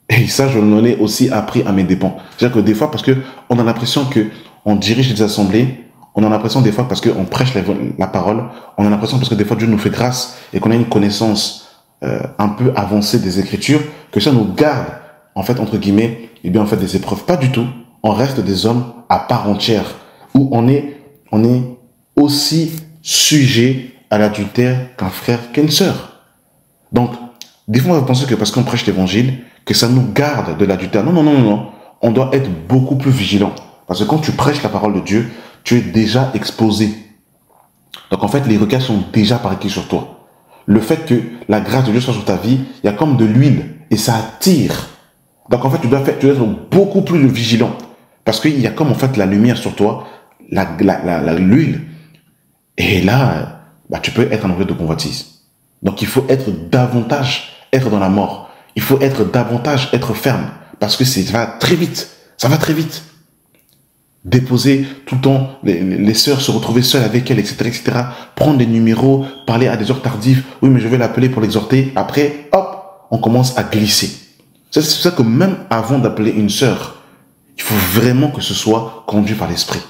Et ça, je l'en ai aussi appris à mes dépens. C'est-à-dire que des fois, parce que on a l'impression que on dirige les assemblées, on a l'impression des fois parce qu'on prêche la parole, on a l'impression parce que des fois Dieu nous fait grâce et qu'on a une connaissance un peu avancée des Écritures, que ça nous garde, en fait, entre guillemets, eh bien, en fait, des épreuves. Pas du tout. On reste des hommes à part entière, où on est aussi sujet à l'adultère qu'un frère, qu'une sœur. Donc, des fois, on va penser que parce qu'on prêche l'évangile, que ça nous garde de l'adultère. Non, non, non, non, non. On doit être beaucoup plus vigilant. Parce que quand tu prêches la parole de Dieu, tu es déjà exposé. Donc, en fait, les regards sont déjà parqués sur toi. Le fait que la grâce de Dieu soit sur ta vie, il y a comme de l'huile et ça attire. Donc, en fait, tu dois être beaucoup plus vigilant. Parce qu'il y a comme, en fait, la lumière sur toi, l'huile. Et là, tu peux être en objet de convoitise. Donc, il faut être dans la mort. Il faut être ferme. Parce que ça va très vite. Ça va très vite. Déposer tout le temps, les sœurs se retrouver seules avec elles, etc., etc. Prendre des numéros, parler à des heures tardives. Oui, mais je vais l'appeler pour l'exhorter. Après, hop, on commence à glisser. C'est pour ça que même avant d'appeler une sœur, il faut vraiment que ce soit conduit par l'esprit.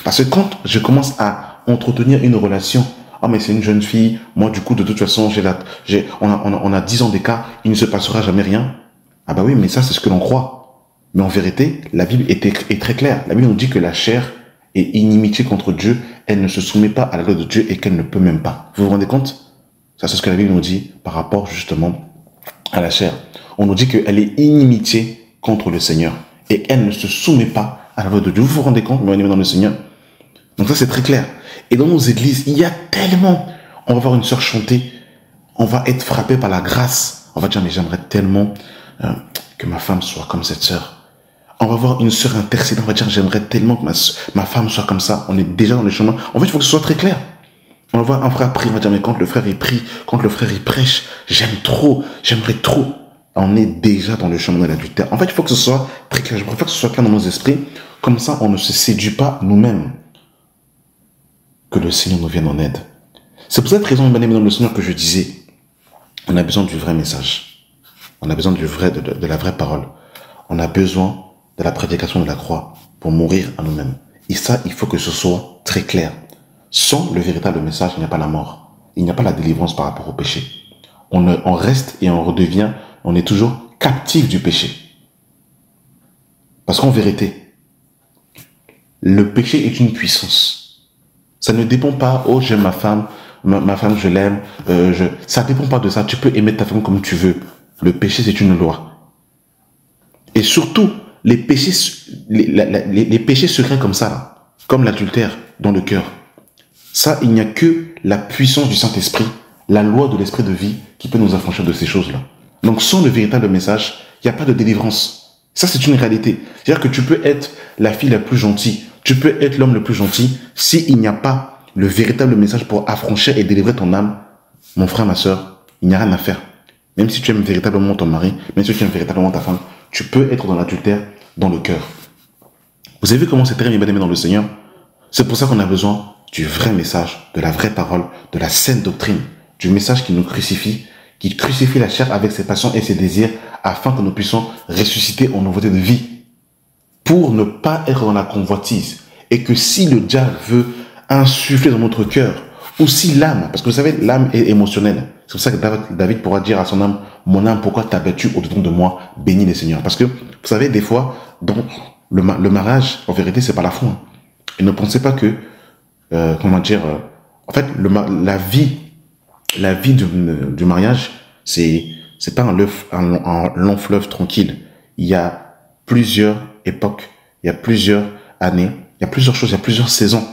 Parce que quand je commence à entretenir une relation, ah mais c'est une jeune fille, moi du coup de toute façon on a 10 ans d'écart, il ne se passera jamais rien. Ah bah oui, mais ça c'est ce que l'on croit. Mais en vérité, la Bible est très claire. La Bible nous dit que la chair est inimitié contre Dieu, elle ne se soumet pas à la loi de Dieu et qu'elle ne peut même pas. Vous vous rendez compte? Ça c'est ce que la Bible nous dit par rapport justement à la chair. On nous dit qu'elle est inimitié contre le Seigneur et elle ne se soumet pas à la loi de Dieu. Vous vous rendez compte, mes amis dans le Seigneur? Donc ça c'est très clair. Et dans nos églises, il y a tellement, on va voir une sœur chanter, on va être frappé par la grâce. On va dire, mais j'aimerais tellement que ma femme soit comme cette sœur. On va voir une sœur intercédante, on va dire, j'aimerais tellement que ma femme soit comme ça. On est déjà dans le chemin. En fait, il faut que ce soit très clair. On va voir un frère prier, on va dire, mais quand le frère il prie, quand le frère il prêche, j'aimerais trop. On est déjà dans le chemin de l'adultère. En fait, il faut que ce soit très clair. Je préfère que ce soit clair dans nos esprits. Comme ça, on ne se séduit pas nous-mêmes. Que le Seigneur nous vienne en aide. C'est pour cette raison, bien aimé dans le Seigneur, que je disais, on a besoin du vrai message. On a besoin de la vraie parole. On a besoin de la prédication de la croix pour mourir à nous-mêmes. Et ça, il faut que ce soit très clair. Sans le véritable message, il n'y a pas la mort. Il n'y a pas la délivrance par rapport au péché. On reste et on redevient, on est toujours captif du péché. Parce qu'en vérité, le péché est une puissance. Ça ne dépend pas, oh j'aime ma femme je l'aime, ça ne dépend pas de ça. Tu peux aimer ta femme comme tu veux. Le péché c'est une loi. Et surtout, les péchés secrets comme ça, là, comme l'adultère dans le cœur, ça, il n'y a que la puissance du Saint-Esprit, la loi de l'esprit de vie qui peut nous affranchir de ces choses-là. Donc sans le véritable message, il n'y a pas de délivrance. Ça, c'est une réalité. C'est-à-dire que tu peux être la fille la plus gentille, tu peux être l'homme le plus gentil, s'il n'y a pas le véritable message pour affranchir et délivrer ton âme, mon frère, ma soeur, il n'y a rien à faire. Même si tu aimes véritablement ton mari, même si tu aimes véritablement ta femme, tu peux être dans l'adultère, dans le cœur. Vous avez vu comment c'est très bien aimé dans le Seigneur? C'est pour ça qu'on a besoin du vrai message, de la vraie parole, de la saine doctrine, du message qui nous crucifie, qui crucifie la chair avec ses passions et ses désirs, afin que nous puissions ressusciter en nouveauté de vie, pour ne pas être dans la convoitise. Et que si le diable veut insuffler dans notre cœur, ou si l'âme, parce que vous savez, l'âme est émotionnelle. C'est pour ça que David pourra dire à son âme, mon âme, pourquoi t'as battu au-dedans de moi, bénis le Seigneur. Parce que, vous savez, des fois, dans le mariage, en vérité, c'est pas la foi. Et ne pensez pas que, en fait, la vie du mariage, c'est pas un long fleuve tranquille. Il y a plusieurs époques, il y a plusieurs années, il y a plusieurs choses, il y a plusieurs saisons.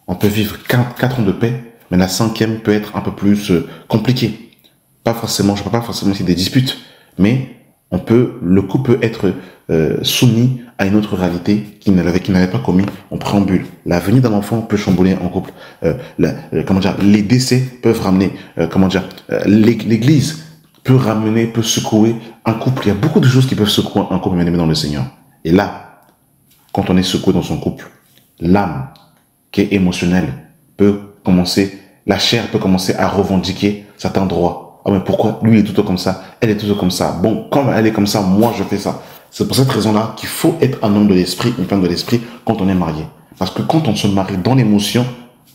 On peut vivre 4 ans de paix, mais la 5e peut être un peu plus compliquée. Pas forcément, je ne parle pas forcément ici des disputes, mais le couple peut être soumis à une autre réalité qu'il n'avait pas commis en préambule. La venue d'un enfant peut chambouler un couple. Les décès peuvent ramener, l'église peut secouer un couple. Il y a beaucoup de choses qui peuvent secouer un couple, bien aimé dans le Seigneur. Et là, quand on est secoué dans son couple, l'âme qui est émotionnelle la chair peut commencer à revendiquer certains droits. Ah mais pourquoi lui est tout comme ça, elle est tout comme ça. Bon, comme elle est comme ça, moi je fais ça. C'est pour cette raison-là qu'il faut être un homme de l'esprit, une femme de l'esprit quand on est marié. Parce que quand on se marie dans l'émotion,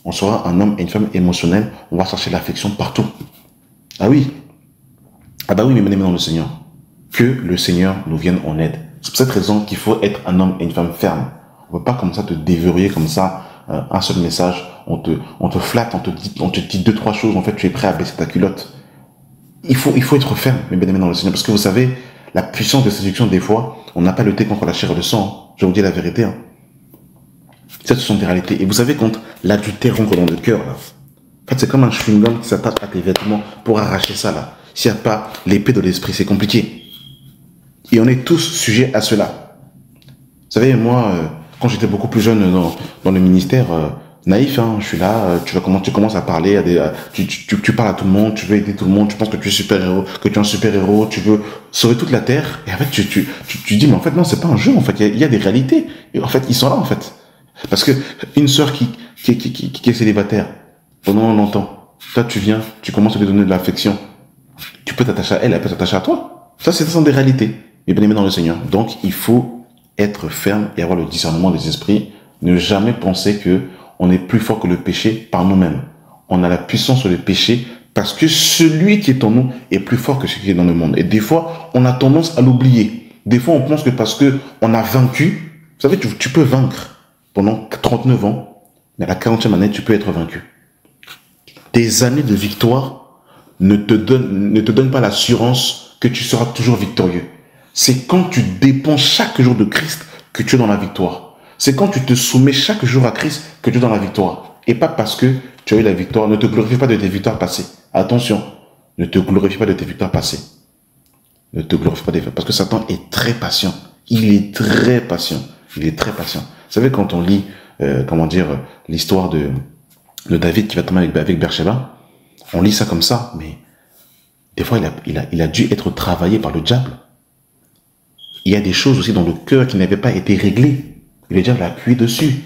on sera un homme et une femme émotionnelle, on va chercher l'affection partout. Ah oui. Ah bah oui, mais bien aimé dans le Seigneur. Que le Seigneur nous vienne en aide. C'est pour cette raison qu'il faut être un homme et une femme ferme. On ne peut pas comme ça te déverrouiller comme ça un seul message. On te flatte, on te dit 2-3 choses. En fait, tu es prêt à baisser ta culotte. Il faut être ferme, mais bien aimé dans le Seigneur. Parce que vous savez, la puissance de séduction, des fois, on n'a pas lutté contre la chair et le sang. Je vous dis la vérité. Ça, ce sont des réalités. Et vous savez, quand l'adultère rentre dans le cœur, là, en fait, c'est comme un chewing-gum qui s'attache à tes vêtements pour arracher ça, là. S'il n'y a pas l'épée de l'esprit, c'est compliqué. Et on est tous sujets à cela. Vous savez, moi, quand j'étais beaucoup plus jeune dans le ministère, naïf, je suis là, tu commences à parler, tu parles à tout le monde, tu veux aider tout le monde, tu penses que tu es super-héros, que tu es un super-héros, tu veux sauver toute la terre. Et en fait, tu dis, mais en fait, non, c'est pas un jeu, en fait, il y a des réalités. Et en fait, ils sont là, en fait. Parce que une sœur qui est célibataire pendant longtemps, toi, tu viens, tu commences à lui donner de l'affection. Tu peux t'attacher à elle, elle peut s'attacher à toi. Ça, ce sont des réalités. Mais bien aimé dans le Seigneur. Donc, il faut être ferme et avoir le discernement des esprits. Ne jamais penser que on est plus fort que le péché par nous-mêmes. On a la puissance sur le péché parce que celui qui est en nous est plus fort que celui qui est dans le monde. Et des fois, on a tendance à l'oublier. Des fois, on pense que parce que on a vaincu, vous savez, tu peux vaincre pendant 39 ans, mais à la 40e année, tu peux être vaincu. Tes années de victoire ne te donnent pas l'assurance que tu seras toujours victorieux. C'est quand tu dépends chaque jour de Christ que tu es dans la victoire. C'est quand tu te soumets chaque jour à Christ que tu es dans la victoire. Et pas parce que tu as eu la victoire. Ne te glorifie pas de tes victoires passées. Attention, ne te glorifie pas de tes victoires passées. Ne te glorifie pas des victoires. Parce que Satan est très patient. Il est très patient. Il est très patient. Vous savez, quand on lit, l'histoire de David qui va tomber avec Bathsheba, on lit ça comme ça, mais des fois, il a dû être travaillé par le diable. Il y a des choses aussi dans le cœur qui n'avaient pas été réglées. Et le diable a appuyé dessus.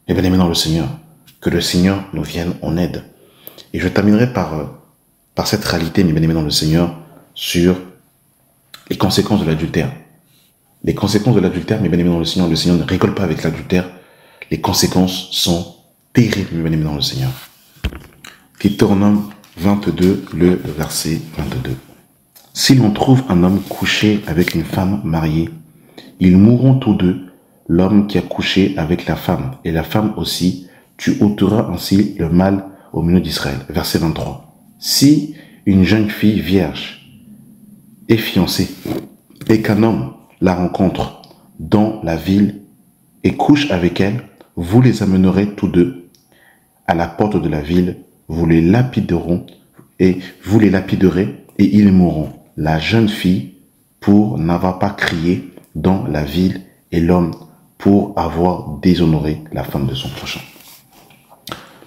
Et bien aimé dans le Seigneur, que le Seigneur nous vienne en aide. Et je terminerai par cette réalité, mes bien aimés dans le Seigneur, sur les conséquences de l'adultère. Les conséquences de l'adultère, mes bien aimés dans le Seigneur ne rigole pas avec l'adultère. Les conséquences sont terribles, mes bien aimés dans le Seigneur. Deutéronome 22, le verset 22. Si l'on trouve un homme couché avec une femme mariée, ils mourront tous deux, l'homme qui a couché avec la femme, et la femme aussi, tu ôteras ainsi le mal au milieu d'Israël. Verset 23. Si une jeune fille vierge est fiancée, et qu'un homme la rencontre dans la ville et couche avec elle, vous les amènerez tous deux à la porte de la ville, vous les lapiderez et ils mourront. La jeune fille pour n'avoir pas crié dans la ville et l'homme pour avoir déshonoré la femme de son prochain.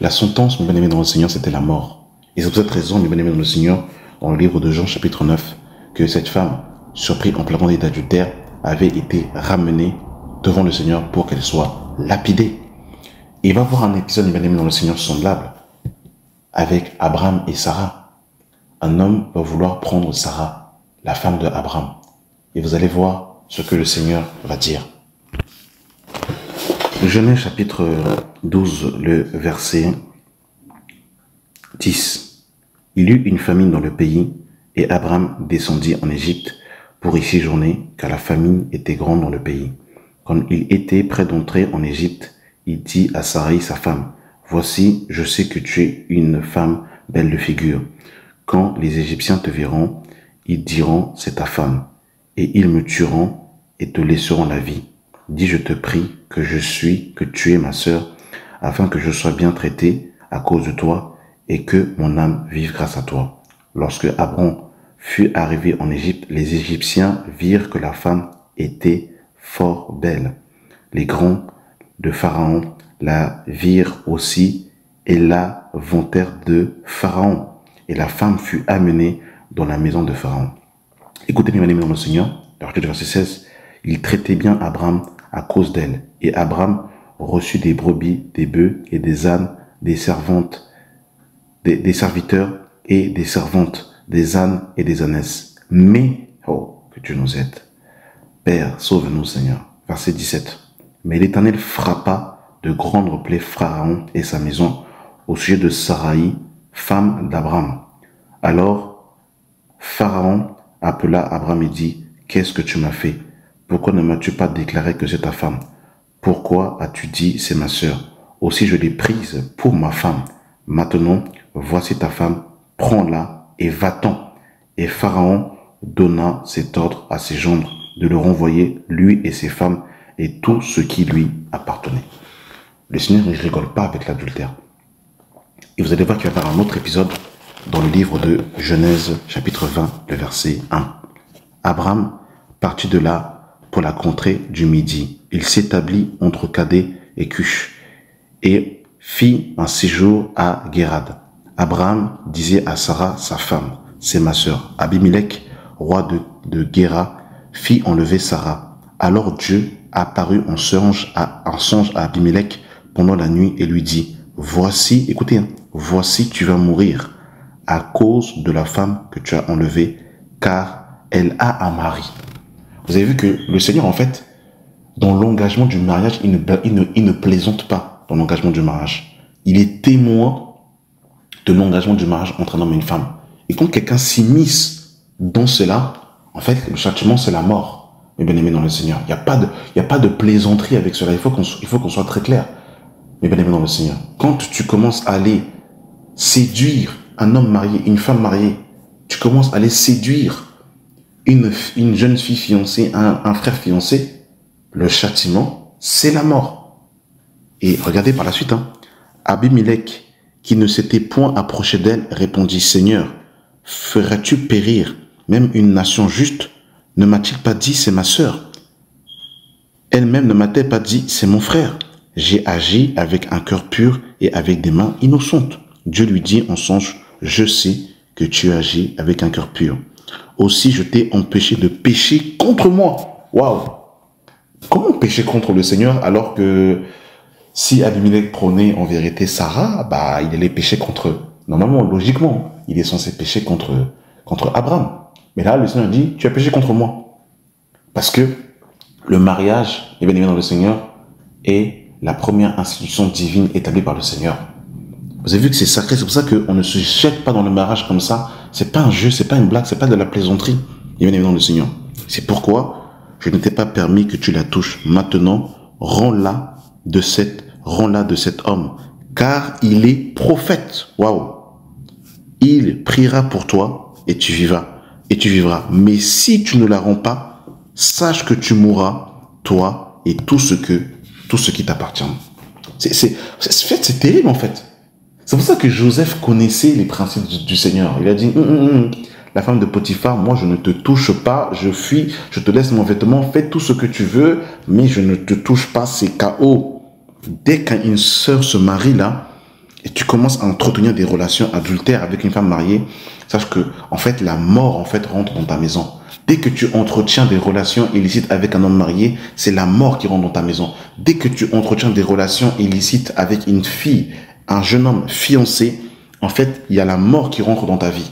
La sentence, mes bien-aimés dans le Seigneur, c'était la mort. Et c'est pour cette raison, mes bien-aimés dans le Seigneur, dans le livre de Jean chapitre 9, que cette femme, surprise en plein délit d'adultère, avait été ramenée devant le Seigneur pour qu'elle soit lapidée. Et il va voir un épisode, bien aimé dans le Seigneur, semblable avec Abraham et Sarah. Un homme va vouloir prendre Sarah, la femme de Abraham. Et vous allez voir ce que le Seigneur va dire. Genèse chapitre 12, le verset 10. Il y eut une famine dans le pays, et Abraham descendit en Égypte pour y séjourner, car la famine était grande dans le pays. Quand il était près d'entrer en Égypte, il dit à Sarai, sa femme, « Voici, je sais que tu es une femme belle de figure. Quand les Égyptiens te verront, ils diront, c'est ta femme, et ils me tueront et te laisseront la vie. Dis, je te prie, que tu es ma sœur, afin que je sois bien traité à cause de toi, et que mon âme vive grâce à toi. » Lorsque Abraham fut arrivé en Égypte, les Égyptiens virent que la femme était fort belle. Les grands de Pharaon la virent aussi et la vantèrent de Pharaon. Et la femme fut amenée dans la maison de Pharaon. Écoutez, mes amis dans le Seigneur, verset 16, il traitait bien Abraham à cause d'elle. Et Abraham reçut des brebis, des bœufs et des ânes, des servantes, des serviteurs et des servantes, des ânes et des ânesses. Mais, oh, que tu nous aides. Père, sauve-nous, Seigneur. Verset 17. Mais l'Éternel frappa de grandes plaies Pharaon et sa maison au sujet de Sarai, femme d'Abraham. Alors, Pharaon appela Abraham et dit, « Qu'est-ce que tu m'as fait? Pourquoi ne m'as-tu pas déclaré que c'est ta femme? Pourquoi as-tu dit, c'est ma sœur? Aussi je l'ai prise pour ma femme. Maintenant, voici ta femme, prends-la et va-t'en. » Et Pharaon donna cet ordre à ses gendres de le renvoyer, lui et ses femmes, et tout ce qui lui appartenait. Le Seigneur ne rigole pas avec l'adultère. Et vous allez voir qu'il va y avoir un autre épisode dans le livre de Genèse, chapitre 20, le verset 1. Abraham partit de là pour la contrée du Midi. Il s'établit entre Cadé et Cush et fit un séjour à Guérad. Abraham disait à Sarah, sa femme, « C'est ma sœur. » Abimelech, roi de Guéra, fit enlever Sarah. Alors Dieu apparut en songe à Abimelech pendant la nuit et lui dit, « Voici, écoutez, voici tu vas mourir à cause de la femme que tu as enlevée, car elle a un mari. » Vous avez vu que le Seigneur, en fait, dans l'engagement du mariage, il ne plaisante pas dans l'engagement du mariage. Il est témoin de l'engagement du mariage entre un homme et une femme. Et quand quelqu'un s'immisce dans cela, en fait, le châtiment, c'est la mort. Mes bien-aimés dans le Seigneur, il n'y a pas de plaisanterie avec cela. Il faut qu'on soit très clair. Mes bien-aimés dans le Seigneur, quand tu commences à aller séduire un homme marié, une femme mariée, tu commences à aller séduire une jeune fille fiancée, un frère fiancé, le châtiment, c'est la mort. Et regardez par la suite, Abimelech, qui ne s'était point approché d'elle, répondit, « Seigneur, ferais-tu périr même une nation juste? Ne m'a-t-il pas dit, c'est ma sœur? Elle-même ne m'a-t-elle pas dit, c'est mon frère? J'ai agi avec un cœur pur et avec des mains innocentes. » Dieu lui dit en songe, « Je sais que tu agis avec un cœur pur. Aussi je t'ai empêché de pécher contre moi. » Waouh! Comment pécher contre le Seigneur alors que si Abimelech prenait en vérité Sarah, il allait pécher contre eux. Normalement, logiquement, il est censé pécher contre Abraham. Mais là, le Seigneur dit, tu as péché contre moi. Parce que le mariage, bien aimé dans le Seigneur, est la première institution divine établie par le Seigneur. Vous avez vu que c'est sacré, c'est pour ça qu'on ne se jette pas dans le mariage comme ça. C'est pas un jeu, c'est pas une blague, c'est pas de la plaisanterie. Bien aimé dans le Seigneur. C'est pourquoi je ne t'ai pas permis que tu la touches. Maintenant, rends-la de cet homme, car il est prophète. Waouh! Il priera pour toi et tu vivras. vivras. Mais si tu ne la rends pas, sache que tu mourras, toi et tout ce qui t'appartient. C'est terrible en fait. C'est pour ça que Joseph connaissait les principes du Seigneur. Il a dit, la femme de Potiphar, moi je ne te touche pas, je fuis, je te laisse mon vêtement, fais tout ce que tu veux, mais je ne te touche pas, c'est KO. Dès qu'une sœur se marie là, et tu commences à entretenir des relations adultères avec une femme mariée, sache que, en fait, la mort, en fait, rentre dans ta maison. Dès que tu entretiens des relations illicites avec un homme marié, c'est la mort qui rentre dans ta maison. Dès que tu entretiens des relations illicites avec une fille, un jeune homme fiancé, en fait, il y a la mort qui rentre dans ta vie.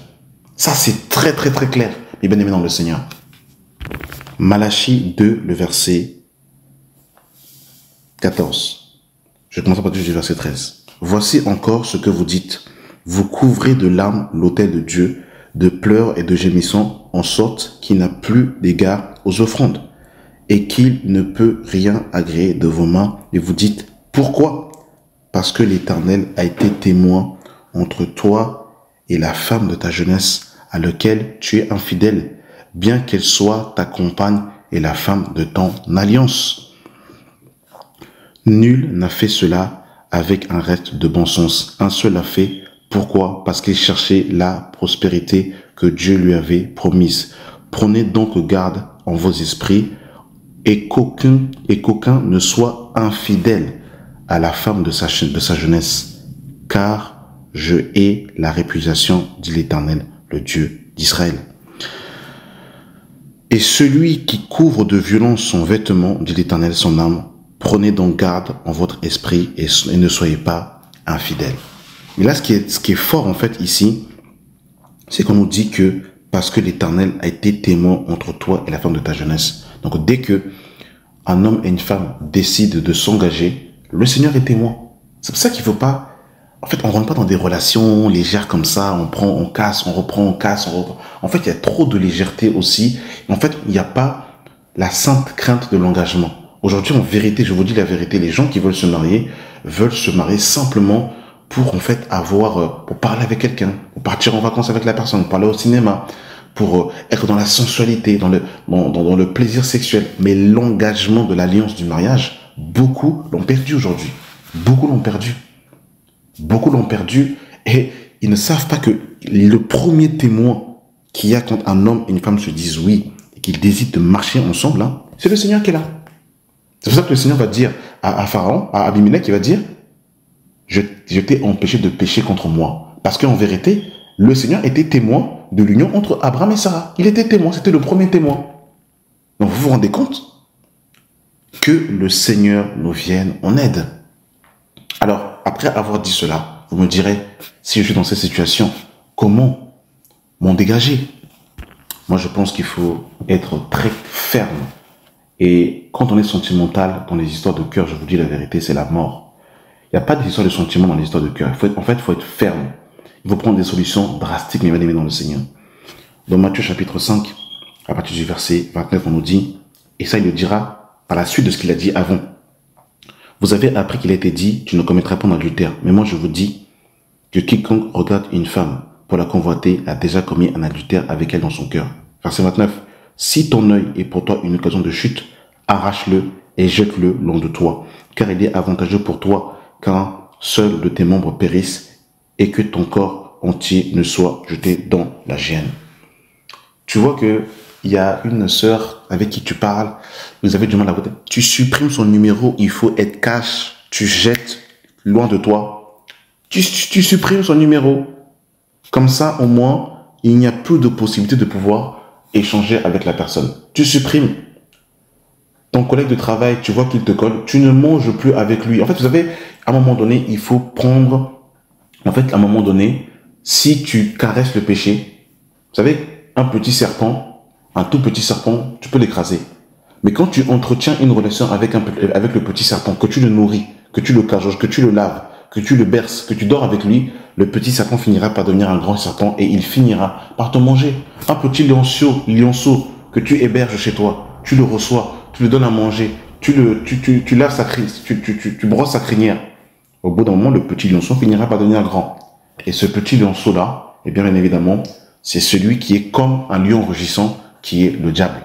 Ça, c'est très, très, très clair. Mais bien aimé dans le Seigneur. Malachie 2, le verset 14. Je commence à partir du verset 13. Voici encore ce que vous dites. Vous couvrez de larmes l'autel de Dieu, de pleurs et de gémissons, en sorte qu'il n'a plus d'égard aux offrandes, et qu'il ne peut rien agréer de vos mains. Et vous dites, pourquoi? Parce que l'Éternel a été témoin entre toi et la femme de ta jeunesse, à laquelle tu es infidèle, bien qu'elle soit ta compagne et la femme de ton alliance. Nul n'a fait cela avec un reste de bon sens. Un seul l'a fait. Pourquoi? Parce qu'il cherchait la prospérité que Dieu lui avait promise. Prenez donc garde en vos esprits et qu'aucun ne soit infidèle à la femme de sa jeunesse, car je hais la réputation, dit l'Éternel, le Dieu d'Israël. Et celui qui couvre de violence son vêtement, dit l'Éternel, son âme, prenez donc garde en votre esprit et ne soyez pas infidèles. Mais là, ce qui est fort en fait ici, c'est qu'on nous dit que parce que l'Éternel a été témoin entre toi et la femme de ta jeunesse. Donc dès que un homme et une femme décident de s'engager, le Seigneur est témoin. C'est pour ça qu'il ne faut pas... En fait, on ne rentre pas dans des relations légères comme ça, on prend, on casse, on reprend, on casse, on reprend. En fait, il y a trop de légèreté aussi. En fait, il n'y a pas la sainte crainte de l'engagement. Aujourd'hui, en vérité, je vous dis la vérité, les gens qui veulent se marier simplement pour en fait pour parler avec quelqu'un, pour partir en vacances avec la personne, pour parler au cinéma, pour être dans la sensualité, dans le plaisir sexuel. Mais l'engagement de l'alliance du mariage, beaucoup l'ont perdu aujourd'hui. Beaucoup l'ont perdu. Beaucoup l'ont perdu et ils ne savent pas que le premier témoin qu'il y a quand un homme et une femme se disent oui et qu'ils décident de marcher ensemble, hein, c'est le Seigneur qui est là. C'est pour ça que le Seigneur va dire à Pharaon, à Abimelech, il va dire je t'ai empêché de pécher contre moi. Parce qu'en vérité, le Seigneur était témoin de l'union entre Abraham et Sarah. Il était témoin, c'était le premier témoin. Donc vous vous rendez compte que le Seigneur nous vienne en aide. Alors, après avoir dit cela, vous me direz, si je suis dans cette situation, comment m'en dégager? Moi, je pense qu'il faut être très ferme. Et quand on est sentimental dans les histoires de cœur, je vous dis la vérité, c'est la mort. Il n'y a pas d'histoire de sentiment dans les histoires de cœur. En fait, il faut être ferme. Il faut prendre des solutions drastiques, mais bien aimés dans le Seigneur. Dans Matthieu chapitre 5, à partir du verset 29, on nous dit, et ça il le dira par la suite de ce qu'il a dit avant. Vous avez appris qu'il a été dit, tu ne commettras pas d'adultère. Mais moi je vous dis que quiconque regarde une femme pour la convoiter a déjà commis un adultère avec elle dans son cœur. Verset 29. Si ton œil est pour toi une occasion de chute, arrache-le et jette-le loin de toi. Car il est avantageux pour toi qu'un seul de tes membres périsse et que ton corps entier ne soit jeté dans la géhenne. Tu vois que il y a une sœur avec qui tu parles, vous avez du mal à voter. Tu supprimes son numéro, il faut être cash, tu jettes loin de toi. Tu supprimes son numéro. Comme ça, au moins, il n'y a plus de possibilité de pouvoir échanger avec la personne. Tu supprimes. Ton collègue de travail, tu vois qu'il te colle, tu ne manges plus avec lui. En fait, vous savez, à un moment donné, il faut prendre... En fait, à un moment donné, si tu caresses le péché, vous savez, un petit serpent, un tout petit serpent, tu peux l'écraser. Mais quand tu entretiens une relation avec le petit serpent, que tu le nourris, que tu le cajoles, que tu le laves, que tu le berces, que tu dors avec lui, le petit serpent finira par devenir un grand serpent et il finira par te manger. Un petit lionceau que tu héberges chez toi, tu le reçois, tu lui donnes à manger, tu laves tu brosses sa crinière. Au bout d'un moment, le petit lionceau finira par devenir grand. Et ce petit lionceau-là, eh bien évidemment, c'est celui qui est comme un lion rugissant, qui est le diable.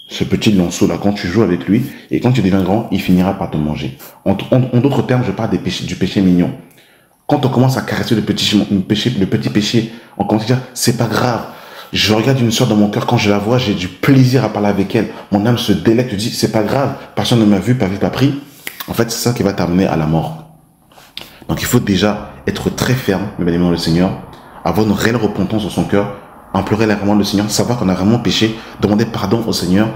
Ce petit lionceau-là, quand tu joues avec lui, et quand tu deviens grand, il finira par te manger. En d'autres termes, je parle du péché mignon. Quand on commence à caresser le petit péché, on commence à dire, c'est pas grave. Je regarde une soeur dans mon cœur, quand je la vois, j'ai du plaisir à parler avec elle. Mon âme se délecte, je dis, c'est pas grave, personne ne m'a vu, pas pris. En fait, c'est ça qui va t'amener à la mort. Donc, il faut déjà être très ferme, mes bien-aimés dans le Seigneur, avoir une réelle repentance dans son cœur, implorer vraiment le Seigneur, savoir qu'on a vraiment péché, demander pardon au Seigneur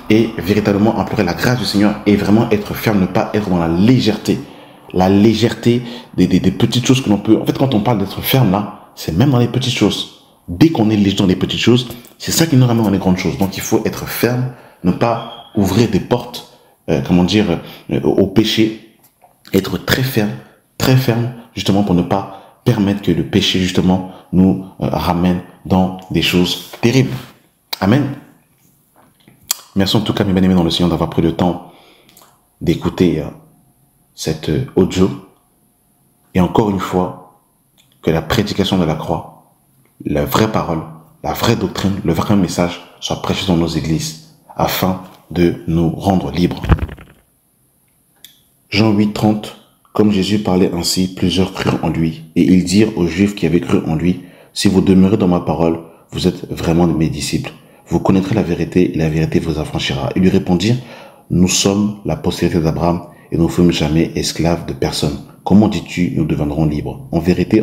et véritablement implorer la grâce du Seigneur et vraiment être ferme, ne pas être dans la légèreté des petites choses que l'on peut... En fait, quand on parle d'être ferme là, c'est même dans les petites choses. Dès qu'on est léger dans les petites choses, c'est ça qui nous ramène dans les grandes choses. Donc il faut être ferme, ne pas ouvrir des portes, au péché, être très ferme, justement pour ne pas permettre que le péché, justement, nous ramène dans des choses terribles. Amen. Merci en tout cas, mes bien-aimés dans le Seigneur, d'avoir pris le temps d'écouter cette audio. Et encore une fois, que la prédication de la croix, la vraie parole, la vraie doctrine, le vrai message soit prêché dans nos églises afin de nous rendre libres. Jean 8, 30. Comme Jésus parlait ainsi, plusieurs crurent en lui. Et ils dirent aux Juifs qui avaient cru en lui, si vous demeurez dans ma parole, vous êtes vraiment mes disciples. Vous connaîtrez la vérité et la vérité vous affranchira. Ils lui répondirent, nous sommes la postérité d'Abraham et nous ne fûmes jamais esclaves de personne. Comment dis-tu, nous deviendrons libres? En vérité,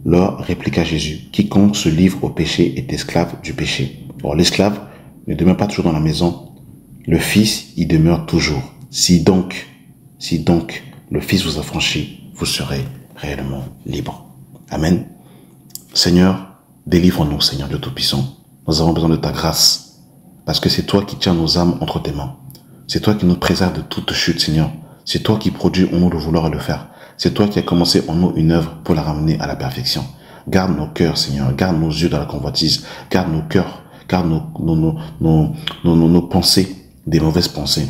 leur répliqua Jésus, quiconque se livre au péché est esclave du péché. Or, l'esclave ne demeure pas toujours dans la maison, le Fils y demeure toujours. Si donc le Fils vous affranchit, vous serez réellement libre. Amen. Seigneur, délivre-nous, Seigneur Dieu Tout-Puissant. Nous avons besoin de ta grâce, parce que c'est toi qui tiens nos âmes entre tes mains. C'est toi qui nous préserve de toute chute, Seigneur. C'est toi qui produis en nous le vouloir et le faire. C'est toi qui as commencé en nous une œuvre pour la ramener à la perfection. Garde nos cœurs, Seigneur. Garde nos yeux dans la convoitise. Garde nos cœurs. Garde nos pensées, des mauvaises pensées.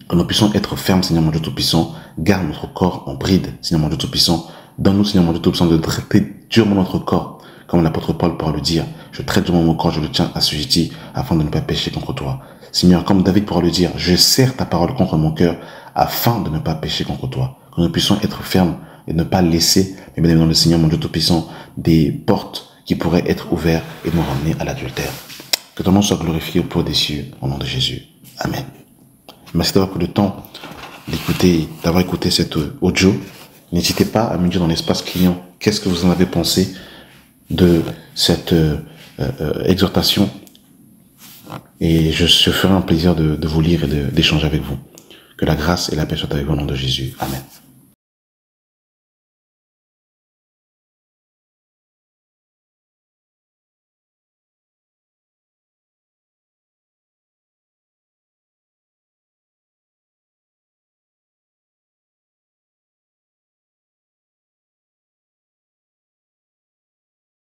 Que nous puissions être fermes, Seigneur mon Dieu Tout-Puissant. Garde notre corps en bride, Seigneur mon Dieu Tout-Puissant. Donne-nous, Seigneur mon Dieu Tout-Puissant, de traiter durement notre corps. Comme l'apôtre Paul pourra le dire, je traite durement mon corps, je le tiens assujetti afin de ne pas pécher contre toi. Seigneur, comme David pourra le dire, je serre ta parole contre mon cœur afin de ne pas pécher contre toi. Que nous puissions être fermes et ne pas laisser, mais bien dans le Seigneur mon Dieu Tout-Puissant, des portes qui pourraient être ouvertes et nous ramener à l'adultère. Que ton nom soit glorifié au plus haut des cieux, au nom de Jésus. Amen. Merci d'avoir pris le temps d'avoir écouté cette audio. N'hésitez pas à me dire dans l'espace client qu'est-ce que vous en avez pensé de cette exhortation. Et je ferai un plaisir de vous lire et d'échanger avec vous. Que la grâce et la paix soient avec vous au nom de Jésus. Amen.